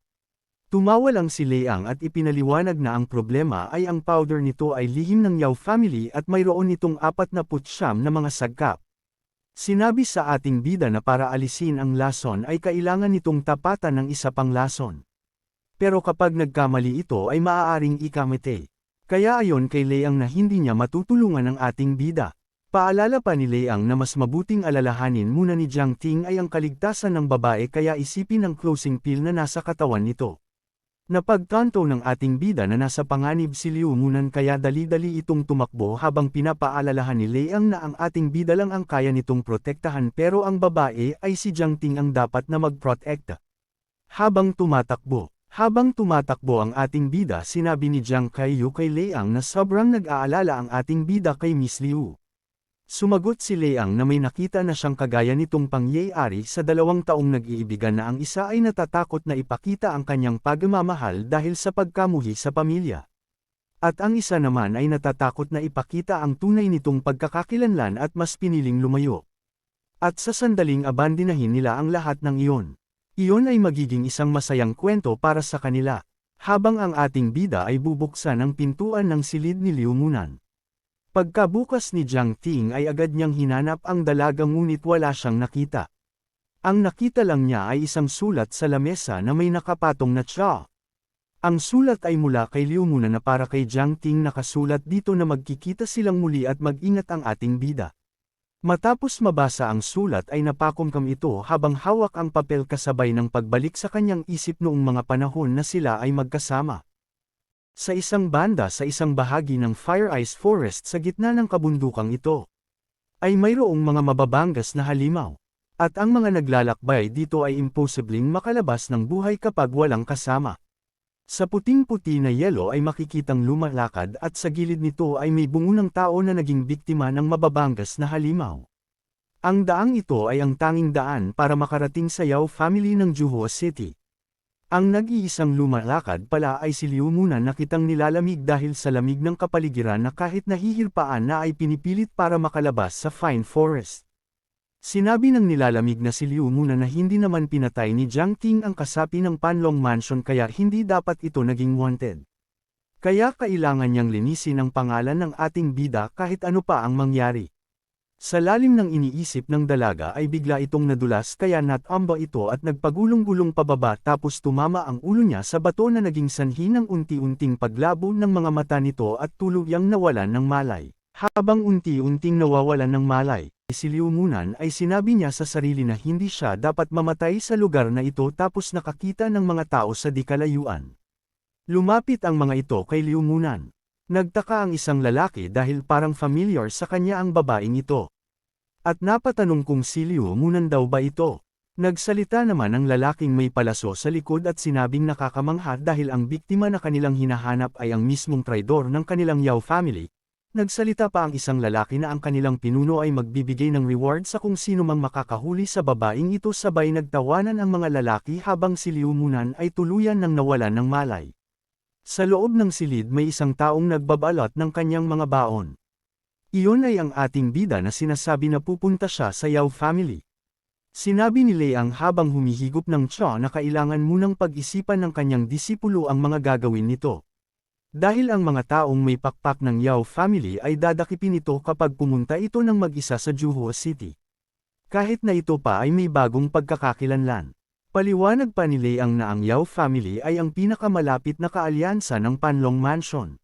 Tumawa lang si Leang at ipinaliwanag na ang problema ay ang powder nito ay lihim ng Yao family at mayroon itong 49 na mga sagkap. Sinabi sa ating bida na para alisin ang lason ay kailangan nitong tapatan ng isa pang lason. Pero kapag nagkamali ito ay maaaring ikamete. Kaya ayon kay Leang na hindi niya matutulungan ang ating bida. Paalala pa ni Leang na mas mabuting alalahanin muna ni Jiang Ting ay ang kaligtasan ng babae kaya isipin ang closing pill na nasa katawan nito. Napagtanto ng ating bida na nasa panganib si Liu Munan kaya dali-dali itong tumakbo habang pinapaalalahan ni Leang na ang ating bida lang ang kaya nitong protektahan pero ang babae ay si Jiang Ting ang dapat na magprotekta. Habang tumatakbo ang ating bida sinabi ni Jiang Kaiyo kay Leang na sobrang nag-aalala ang ating bida kay Miss Liu. Sumagot si Leang na may nakita na siyang kagaya nitong pangyayari sa 2 taong nag-iibigan na ang isa ay natatakot na ipakita ang kanyang pagmamahal dahil sa pagkamuhi sa pamilya. At ang isa naman ay natatakot na ipakita ang tunay nitong pagkakakilanlan at mas piniling lumayo. At sa sandaling abandinahin nila ang lahat ng iyon. Iyon ay magiging isang masayang kwento para sa kanila, habang ang ating bida ay bubuksan ang pintuan ng silid ni Liu Munan. Pagkabukas ni Jiang Ting ay agad niyang hinanap ang dalaga ngunit wala siyang nakita. Ang nakita lang niya ay isang sulat sa lamesa na may nakapatong na tsa. Ang sulat ay mula kay Liu Munan na para kay Jiang Ting nakasulat dito na magkikita silang muli at mag-ingat ang ating bida. Matapos mabasa ang sulat ay napakumkam ito habang hawak ang papel kasabay ng pagbalik sa kanyang isip noong mga panahon na sila ay magkasama. Sa isang banda sa isang bahagi ng Fire Ice Forest sa gitna ng kabundukang ito, ay mayroong mga mababangas na halimaw. At ang mga naglalakbay dito ay imposibleng makalabas ng buhay kapag walang kasama. Sa puting-puti na yelo ay makikitang lumalakad at sa gilid nito ay may bungo ng tao na naging biktima ng mababangas na halimaw. Ang daang ito ay ang tanging daan para makarating sa Yao family ng Juho City. Ang nag-iisang lumalakad pala ay si Liu Munan na kitang nilalamig dahil sa lamig ng kapaligiran na kahit nahihilpaan na ay pinipilit para makalabas sa fine forest. Sinabi ng nilalamig na si Liu Munan na hindi naman pinatay ni Jiang Ting ang kasapi ng Panlong Mansion kaya hindi dapat ito naging wanted. Kaya kailangan niyang linisin ang pangalan ng ating bida kahit ano pa ang mangyari. Sa lalim ng iniisip ng dalaga ay bigla itong nadulas kaya natamba ito at nagpagulong-gulong pababa tapos tumama ang ulo niya sa bato na naging sanhi ng unti-unting paglabo ng mga mata nito at tuluyang nawalan ng malay. Habang unti-unting nawawalan ng malay, si Liu Munan ay sinabi niya sa sarili na hindi siya dapat mamatay sa lugar na ito tapos nakakita ng mga tao sa di kalayuan. Lumapit ang mga ito kay Liu Munan. Nagtaka ang isang lalaki dahil parang familiar sa kanya ang babaeng ito. At napatanong kung si Liu Munan daw ba ito. Nagsalita naman ang lalaking may palaso sa likod at sinabing nakakamangha dahil ang biktima na kanilang hinahanap ay ang mismong traidor ng kanilang Yao family. Nagsalita pa ang isang lalaki na ang kanilang pinuno ay magbibigay ng reward sa kung sino mang makakahuli sa babaeng ito, sabay nagtawanan ang mga lalaki habang si Liu Munan ay tuluyan ng nawalan ng malay. Sa loob ng silid may isang taong nagbabalot ng kanyang mga baon. Iyon ay ang ating bida na sinasabi na pupunta siya sa Yao family. Sinabi ni Leang habang humihigop ng tiyan na kailangan munang pag-isipan ng kanyang disipulo ang mga gagawin nito. Dahil ang mga taong may pakpak ng Yao family ay dadakipin ito kapag pumunta ito ng mag-isa sa Juhuo City. Kahit na ito pa ay may bagong pagkakakilanlan. Paliwanag pa ni Leang na ang Yao family ay ang pinakamalapit na kaalyansa ng Panlong Mansion.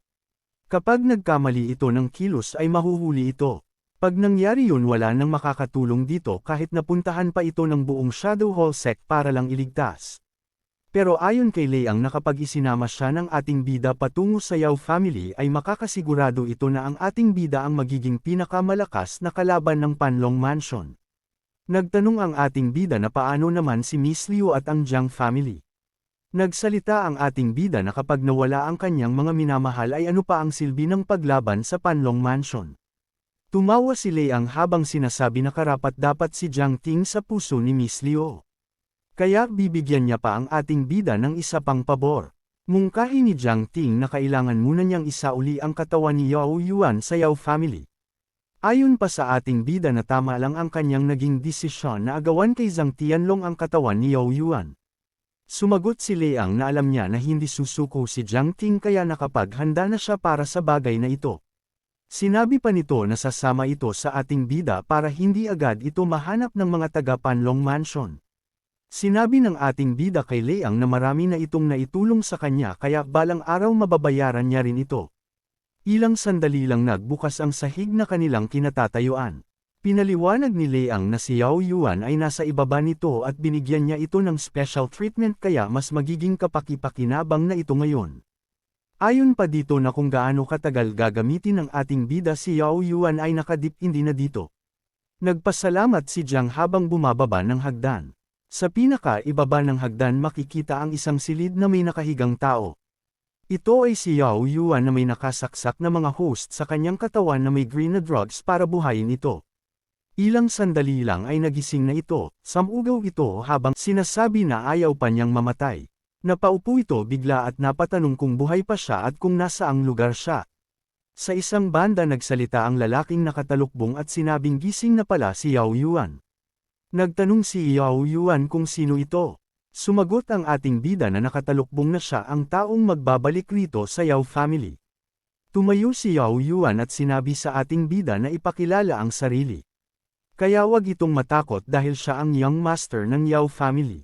Kapag nagkamali ito ng kilos ay mahuhuli ito. Pag nangyari yun wala nang makakatulong dito kahit napuntahan pa ito ng buong Shadow Hall sect para lang iligtas. Pero ayon kay Leang na kapag isinama siya ng ating bida patungo sa Yao family ay makakasigurado ito na ang ating bida ang magiging pinakamalakas na kalaban ng Panlong Mansion. Nagtanong ang ating bida na paano naman si Miss Liu at ang Jiang family. Nagsalita ang ating bida na kapag nawala ang kanyang mga minamahal ay ano pa ang silbi ng paglaban sa Panlong Mansion. Tumawa si Leang habang sinasabi na karapat-dapat si Jiang Ting sa puso ni Miss Liu. Kaya bibigyan niya pa ang ating bida ng isa pang pabor. Mungkahi ni Jiang Ting na kailangan muna niyang isauli ang katawan ni Yao Yuan sa Yao family. Ayon pa sa ating bida na tama lang ang kanyang naging desisyon na agawan kay Zhang Tianlong ang katawan ni Yao Yuan. Sumagot si Leang na alam niya na hindi susuko si Jiang Ting kaya nakapaghanda na siya para sa bagay na ito. Sinabi pa nito na sasama ito sa ating bida para hindi agad ito mahanap ng mga taga-Panlong Mansion. Sinabi ng ating bida kay Leang na marami na itong naitulong sa kanya kaya balang araw mababayaran niya rin ito. Ilang sandali lang nagbukas ang sahig na kanilang kinatatayuan. Pinaliwanag ni Leang na si Yao Yuan ay nasa ibaba nito at binigyan niya ito ng special treatment kaya mas magiging kapaki-pakinabang na ito ngayon. Ayon pa dito na kung gaano katagal gagamitin ng ating bida si Yao Yuan ay nakadipindi na dito. Nagpasalamat si Jiang habang bumababa ng hagdan. Sa pinaka-ibaba ng hagdan makikita ang isang silid na may nakahigang tao. Ito ay si Yao Yuan na may nakasaksak na mga host sa kanyang katawan na may green na drugs para buhayin ito. Ilang sandali lang ay nagising na ito, samugaw ito habang sinasabi na ayaw pa niyang mamatay. Napaupo ito bigla at napatanong kung buhay pa siya at kung nasaang lugar siya. Sa isang banda nagsalita ang lalaking nakatalukbong at sinabing gising na pala si Yao Yuan. Nagtanong si Yao Yuan kung sino ito. Sumagot ang ating bida na nakatalukbong na siya ang taong magbabalik rito sa Yao family. Tumayo si Yao Yuan at sinabi sa ating bida na ipakilala ang sarili. Kaya wag itong matakot dahil siya ang young master ng Yao family.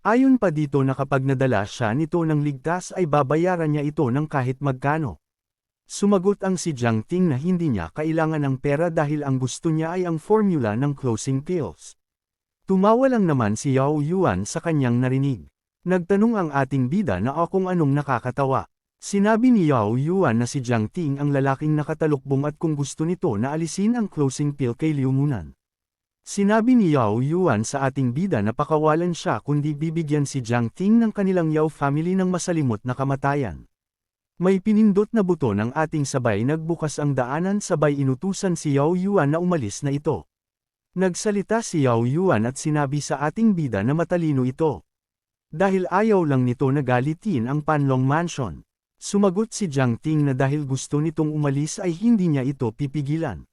Ayon pa dito na kapag nadala siya nito ng ligtas ay babayaran niya ito ng kahit magkano. Sumagot ang si Jiang Ting na hindi niya kailangan ng pera dahil ang gusto niya ay ang formula ng closing pills. Tumawa lang naman si Yao Yuan sa kanyang narinig. Nagtanong ang ating bida na kung anong nakakatawa. Sinabi ni Yao Yuan na si Jiang Ting ang lalaking nakatalukbong at kung gusto nito na alisin ang closing pill kay Liu Munan. Sinabi ni Yao Yuan sa ating bida na pakawalan siya kundi bibigyan si Jiang Ting ng kanilang Yao family ng masalimot na kamatayan. May pinindot na buto ng ating sabay nagbukas ang daanan sabay inutusan si Yao Yuan na umalis na ito. Nagsalita si Yao Yuan at sinabi sa ating bida na matalino ito. Dahil ayaw lang nito na galitin ang Panlong Mansion. Sumagot si Jiang Ting na dahil gusto nitong umalis ay hindi niya ito pipigilan.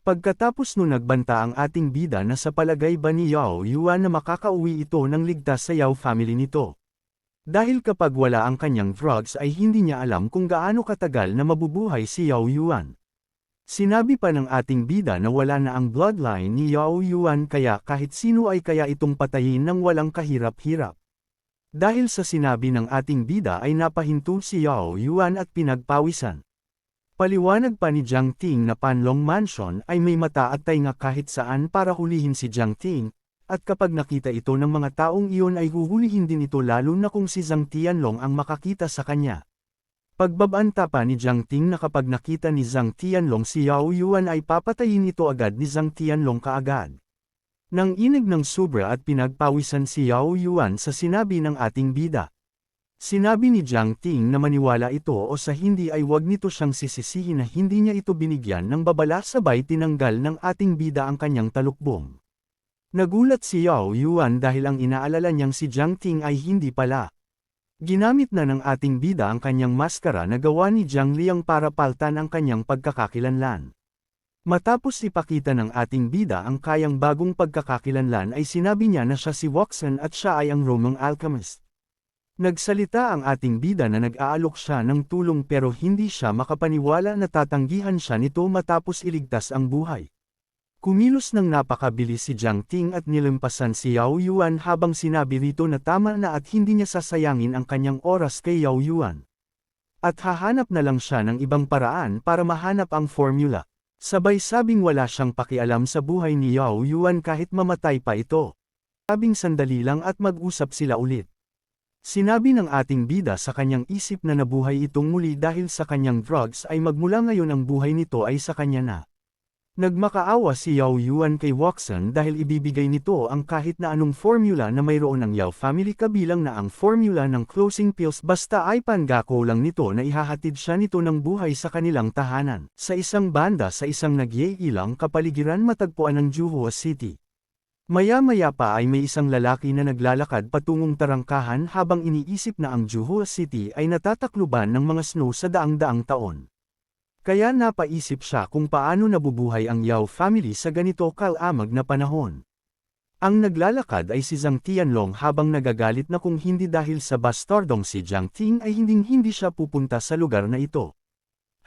Pagkatapos nun nagbanta ang ating bida na sa palagay ba ni Yao Yuan na makakauwi ito ng ligtas sa Yao family nito. Dahil kapag wala ang kanyang drugs ay hindi niya alam kung gaano katagal na mabubuhay si Yao Yuan. Sinabi pa ng ating bida na wala na ang bloodline ni Yao Yuan kaya kahit sino ay kaya itong patayin ng walang kahirap-hirap. Dahil sa sinabi ng ating bida ay napahinto si Yao Yuan at pinagpawisan. Paliwanag pa ni Jiang Ting na Panlong Mansion ay may mata at tainga kahit saan para hulihin si Jiang Ting, at kapag nakita ito ng mga taong iyon ay huhulihin din ito lalo na kung si Zhang Tianlong ang makakita sa kanya. Pagbabanta pa ni Jiang Ting na kapag nakita ni Zhang Tianlong si Yao Yuan ay papatayin ito agad ni Zhang Tianlong kaagad. Nang inig ng sobra at pinagpawisan si Yao Yuan sa sinabi ng ating bida. Sinabi ni Jiang Ting na maniwala ito o sa hindi ay wag nito siyang sisisihin na hindi niya ito binigyan ng babala sabay tinanggal ng ating bida ang kanyang talukbong. Nagulat si Yao Yuan dahil ang inaalala niyang si Jiang Ting ay hindi pala. Ginamit na ng ating bida ang kanyang maskara na gawa ni Jiang Liang para paltan ang kanyang pagkakakilanlan. Matapos ipakita ng ating bida ang kayang bagong pagkakakilanlan ay sinabi niya na siya si Waxan at siya ay ang Romang alchemist. Nagsalita ang ating bida na nag-aalok siya ng tulong pero hindi siya makapaniwala na tatanggihan siya nito matapos iligtas ang buhay. Kumilos ng napakabilis si Jiang Ting at nilampasan si Yao Yuan habang sinabi rito na tama na at hindi niya sasayangin ang kanyang oras kay Yao Yuan. At hahanap na lang siya ng ibang paraan para mahanap ang formula. Sabay sabing wala siyang pakialam sa buhay ni Yao Yuan kahit mamatay pa ito. Sabing sandali lang at mag-usap sila ulit. Sinabi ng ating bida sa kanyang isip na nabuhay itong muli dahil sa kanyang drugs ay magmula ngayon ang buhay nito ay sa kanya na. Nagmakaawa si Yao Yuan kay Waxan dahil ibibigay nito ang kahit na anong formula na mayroon ng Yao family kabilang na ang formula ng closing pills basta ay pangako lang nito na ihahatid siya nito ng buhay sa kanilang tahanan. Sa isang banda sa isang nagyayilang kapaligiran matagpuan ng Juhua City. Maya-maya pa ay may isang lalaki na naglalakad patungong tarangkahan habang iniisip na ang Juhua City ay natatakluban ng mga snow sa daang-daang taon. Kaya napaisip siya kung paano nabubuhay ang Yao family sa ganito kalamag na panahon. Ang naglalakad ay si Zhang Tianlong habang nagagalit na kung hindi dahil sa bastardong si Jiang Ting ay hindi siya pupunta sa lugar na ito.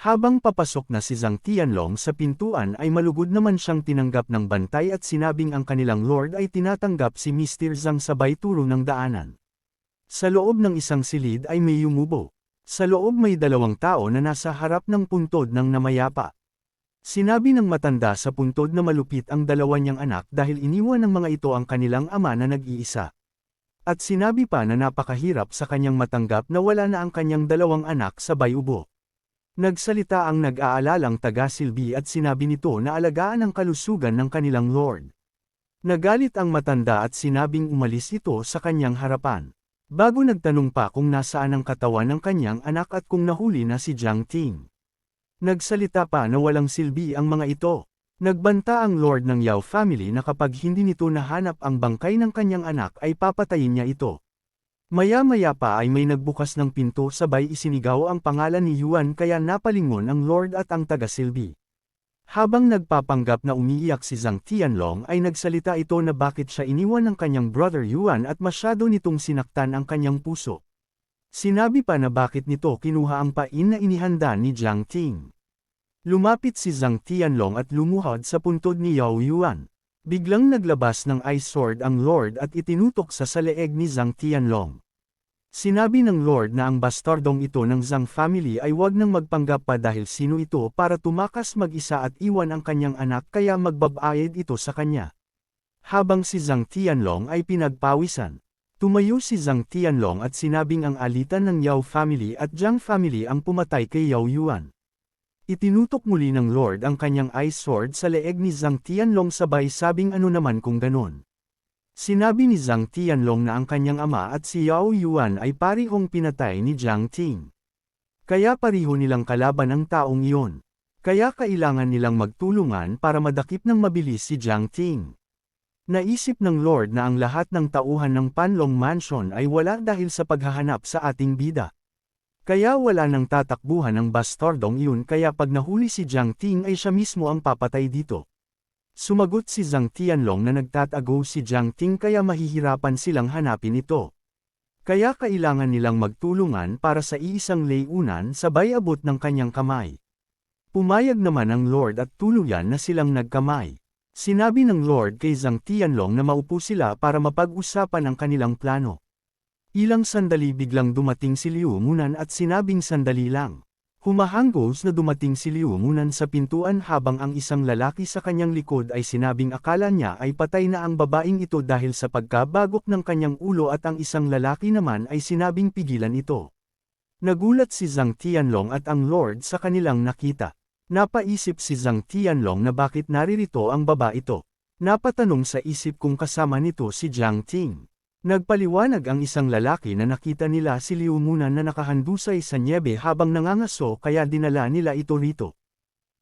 Habang papasok na si Zhang Tianlong sa pintuan ay malugod naman siyang tinanggap ng bantay at sinabing ang kanilang lord ay tinatanggap si Mr. Zhang sabay turo ng daanan. Sa loob ng isang silid ay may yumubo. Sa loob may dalawang tao na nasa harap ng puntod ng namayapa. Sinabi ng matanda sa puntod na malupit ang dalawa niyang anak dahil iniwan ng mga ito ang kanilang ama na nag-iisa. At sinabi pa na napakahirap sa kanyang matanggap na wala na ang kanyang dalawang anak sabay ubo. Nagsalita ang nag-aalalang taga-silbi at sinabi nito na alagaan ang kalusugan ng kanilang lord. Nagalit ang matanda at sinabing umalis ito sa kanyang harapan. Bago nagtanong pa kung nasaan ang katawan ng kanyang anak at kung nahuli na si Jiang Ting. Nagsalita pa na walang silbi ang mga ito. Nagbanta ang lord ng Yao family na kapag hindi nito nahanap ang bangkay ng kanyang anak ay papatayin niya ito. Maya-maya pa ay may nagbukas ng pinto sabay isinigaw ang pangalan ni Yuan kaya napalingon ang lord at ang taga-silbi. Habang nagpapanggap na umiiyak si Zhang Tianlong ay nagsalita ito na bakit siya iniwan ng kanyang brother Yuan at masyado nitong sinaktan ang kanyang puso. Sinabi pa na bakit nito kinuha ang pain na inihanda ni Jiang Ting. Lumapit si Zhang Tianlong at lumuhod sa puntod ni Yao Yuan. Biglang naglabas ng ice sword ang lord at itinutok sa leeg ni Zhang Tianlong. Sinabi ng lord na ang bastardong ito ng Zhang family ay wag nang magpanggap pa dahil sino ito para tumakas mag-isa at iwan ang kanyang anak kaya magbabayad ito sa kanya. Habang si Zhang Tianlong ay pinagpawisan. Tumayo si Zhang Tianlong at sinabing ang alitan ng Yao family at Jiang family ang pumatay kay Yao Yuan. Itinutok muli ng lord ang kanyang ice sword sa leeg ni Zhang Tianlong sabay sabing ano naman kung ganon. Sinabi ni Zhang Tianlong na ang kanyang ama at si Yao Yuan ay parihong pinatay ni Jiang Ting. Kaya pariho nilang kalaban ang taong iyon. Kaya kailangan nilang magtulungan para madakip ng mabilis si Jiang Ting. Naisip ng lord na ang lahat ng tauhan ng Panlong Mansion ay wala dahil sa paghahanap sa ating bida. Kaya wala nang tatakbuhan ang bastardong iyon kaya pag nahuli si Jiang Ting ay siya mismo ang papatay dito. Sumagot si Zhang Tianlong na nagtatago si Jiang Ting kaya mahihirapan silang hanapin ito. Kaya kailangan nilang magtulungan para sa iisang layunan sabay abot ng kanyang kamay. Pumayag naman ang lord at tuluyan na silang nagkamay. Sinabi ng lord kay Zhang Tianlong na maupo sila para mapag-usapan ang kanilang plano. Ilang sandali biglang dumating si Liu Munan at sinabing sandali lang. Humahanggos na dumating si Liu Munan sa pintuan habang ang isang lalaki sa kanyang likod ay sinabing akala niya ay patay na ang babaeng ito dahil sa pagkabagok ng kanyang ulo at ang isang lalaki naman ay sinabing pigilan ito. Nagulat si Zhang Tianlong at ang Lord sa kanilang nakita. Napaisip si Zhang Tianlong na bakit naririto ang babae ito. Napatanong sa isip kung kasama nito si Jiang Ting. Nagpaliwanag ang isang lalaki na nakita nila si Liu Munan na nakahandusay sa nyebe habang nangangaso kaya dinala nila ito rito.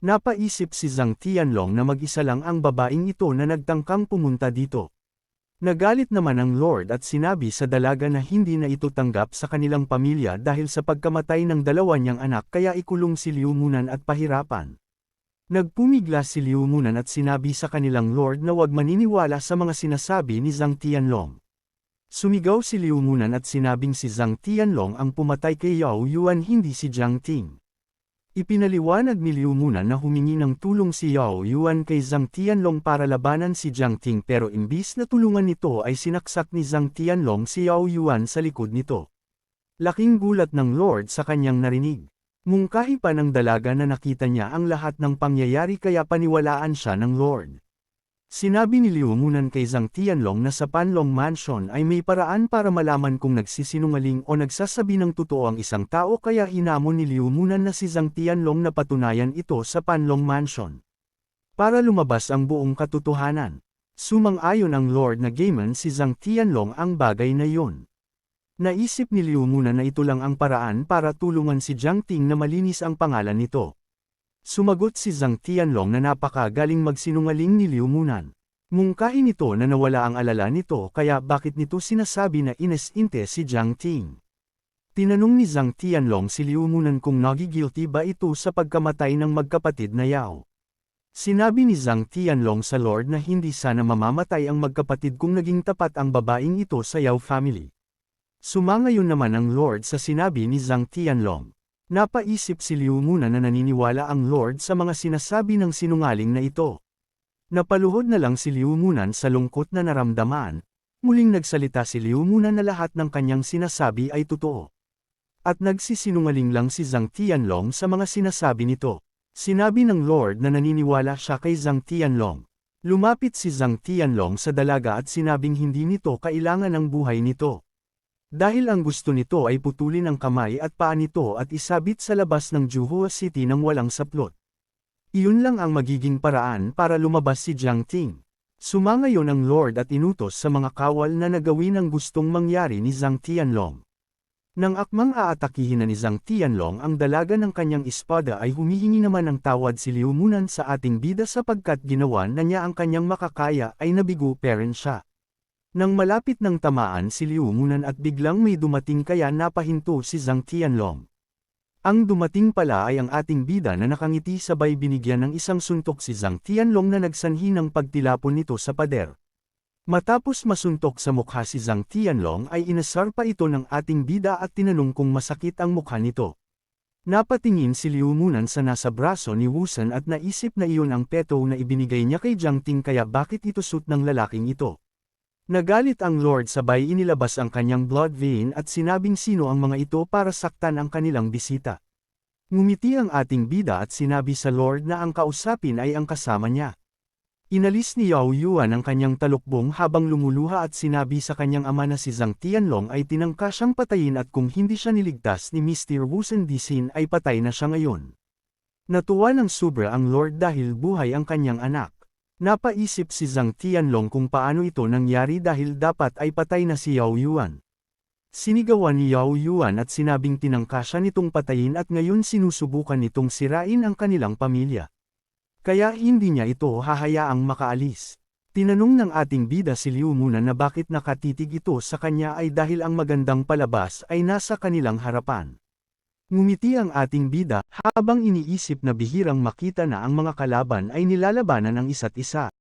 Napaisip si Zhang Tianlong na mag-isa lang ang babaeng ito na nagtangkang pumunta dito. Nagalit naman ang Lord at sinabi sa dalaga na hindi na ito tanggap sa kanilang pamilya dahil sa pagkamatay ng dalawa niyang anak kaya ikulong si Liu Munan at pahirapan. Nagpumigla si Liu Munan at sinabi sa kanilang Lord na huwag maniniwala sa mga sinasabi ni Zhang Tianlong. Sumigaw si Liu Munan at sinabing si Zhang Tianlong ang pumatay kay Yao Yuan hindi si Jiang Ting. Ipinaliwanag ni Liu Munan na humingi ng tulong si Yao Yuan kay Zhang Tianlong para labanan si Jiang Ting pero imbis na tulungan nito ay sinaksak ni Zhang Tianlong si Yao Yuan sa likod nito. Laking gulat ng Lord sa kanyang narinig. Mungkahi pa ng dalaga na nakita niya ang lahat ng pangyayari kaya paniwalaan siya ng Lord. Sinabi ni Liu Munan kay Zhang Tianlong na sa Panlong Mansion ay may paraan para malaman kung nagsisinungaling o nagsasabi ng totoo ang isang tao kaya hinamon ni Liu Munan na si Zhang Tianlong na patunayan ito sa Panlong Mansion. Para lumabas ang buong katotohanan. Sumang-ayon ang Lord na Gaemon si Zhang Tianlong ang bagay na yun. Naisip ni Liu Munan na ito lang ang paraan para tulungan si Jiang Ting na malinis ang pangalan nito. Sumagot si Zhang Tianlong na napakagaling magsinungaling ni Liu Munan. Mungkahi nito na nawala ang alala nito kaya bakit nito sinasabi na inesinte si Jiang Ting. Tinanong ni Zhang Tianlong si Liu Munan kung nagigilty ba ito sa pagkamatay ng magkapatid na Yao. Sinabi ni Zhang Tianlong sa Lord na hindi sana mamamatay ang magkapatid kung naging tapat ang babaeng ito sa Yao family. Sumangayon naman ang Lord sa sinabi ni Zhang Tianlong. Napaisip si Liu Munan na naniniwala ang Lord sa mga sinasabi ng sinungaling na ito. Napaluhod na lang si Liu Munan sa lungkot na naramdaman, muling nagsalita si Liu Munan na lahat ng kanyang sinasabi ay totoo. At nagsisinungaling lang si Zhang Tianlong sa mga sinasabi nito. Sinabi ng Lord na naniniwala siya kay Zhang Tianlong. Lumapit si Zhang Tianlong sa dalaga at sinabing hindi nito kailangan ang buhay nito. Dahil ang gusto nito ay putulin ang kamay at paa nito at isabit sa labas ng Juhua City nang walang saplot. Iyon lang ang magiging paraan para lumabas si Jiang Ting. Sumangayon ang Lord at inutos sa mga kawal na nagawin ang gustong mangyari ni Zhang Tianlong. Nang akmang aatakihin na ni Zhang Tianlong ang dalaga ng kanyang espada ay humihingi naman ng tawad si Liu Munan sa ating bida sapagkat ginawa na niya ang kanyang makakaya ay nabigo parent siya. Nang malapit ng tamaan si Liu Munan at biglang may dumating kaya napahinto si Zhang Tianlong. Ang dumating pala ay ang ating bida na nakangiti sabay binigyan ng isang suntok si Zhang Tianlong na nagsanhi ng pagtilapon nito sa pader. Matapos masuntok sa mukha si Zhang Tianlong ay inasar pa ito ng ating bida at tinanong kung masakit ang mukha nito. Napatingin si Liu Munan sa nasa braso ni Wusan at naisip na iyon ang peto na ibinigay niya kay Jiang Ting kaya bakit ito suit ng lalaking ito. Nagalit ang Lord sabay inilabas ang kanyang blood vein at sinabing sino ang mga ito para saktan ang kanilang bisita. Ngumiti ang ating bida at sinabi sa Lord na ang kausapin ay ang kasama niya. Inalis ni Yao Yuan ang kanyang talukbong habang lumuluha at sinabi sa kanyang ama na si Zhang Tianlong ay tinangka siyang patayin at kung hindi siya niligtas ni Mr. Wusan Disin ay patay na siya ngayon. Natuwa ng sobra ang Lord dahil buhay ang kanyang anak. Napaisip si Zhang Tianlong kung paano ito nangyari dahil dapat ay patay na si Yao Yuan. Sinigawan ni Yao Yuan at sinabing tinangka siya nitong patayin at ngayon sinusubukan nitong sirain ang kanilang pamilya. Kaya hindi niya ito hahayaang makaalis. Tinanong ng ating bida si Liu Munan na bakit nakatitig ito sa kanya ay dahil ang magandang palabas ay nasa kanilang harapan. Ngumiti ang ating bida habang iniisip na bihirang makita na ang mga kalaban ay nilalabanan ang isa't isa.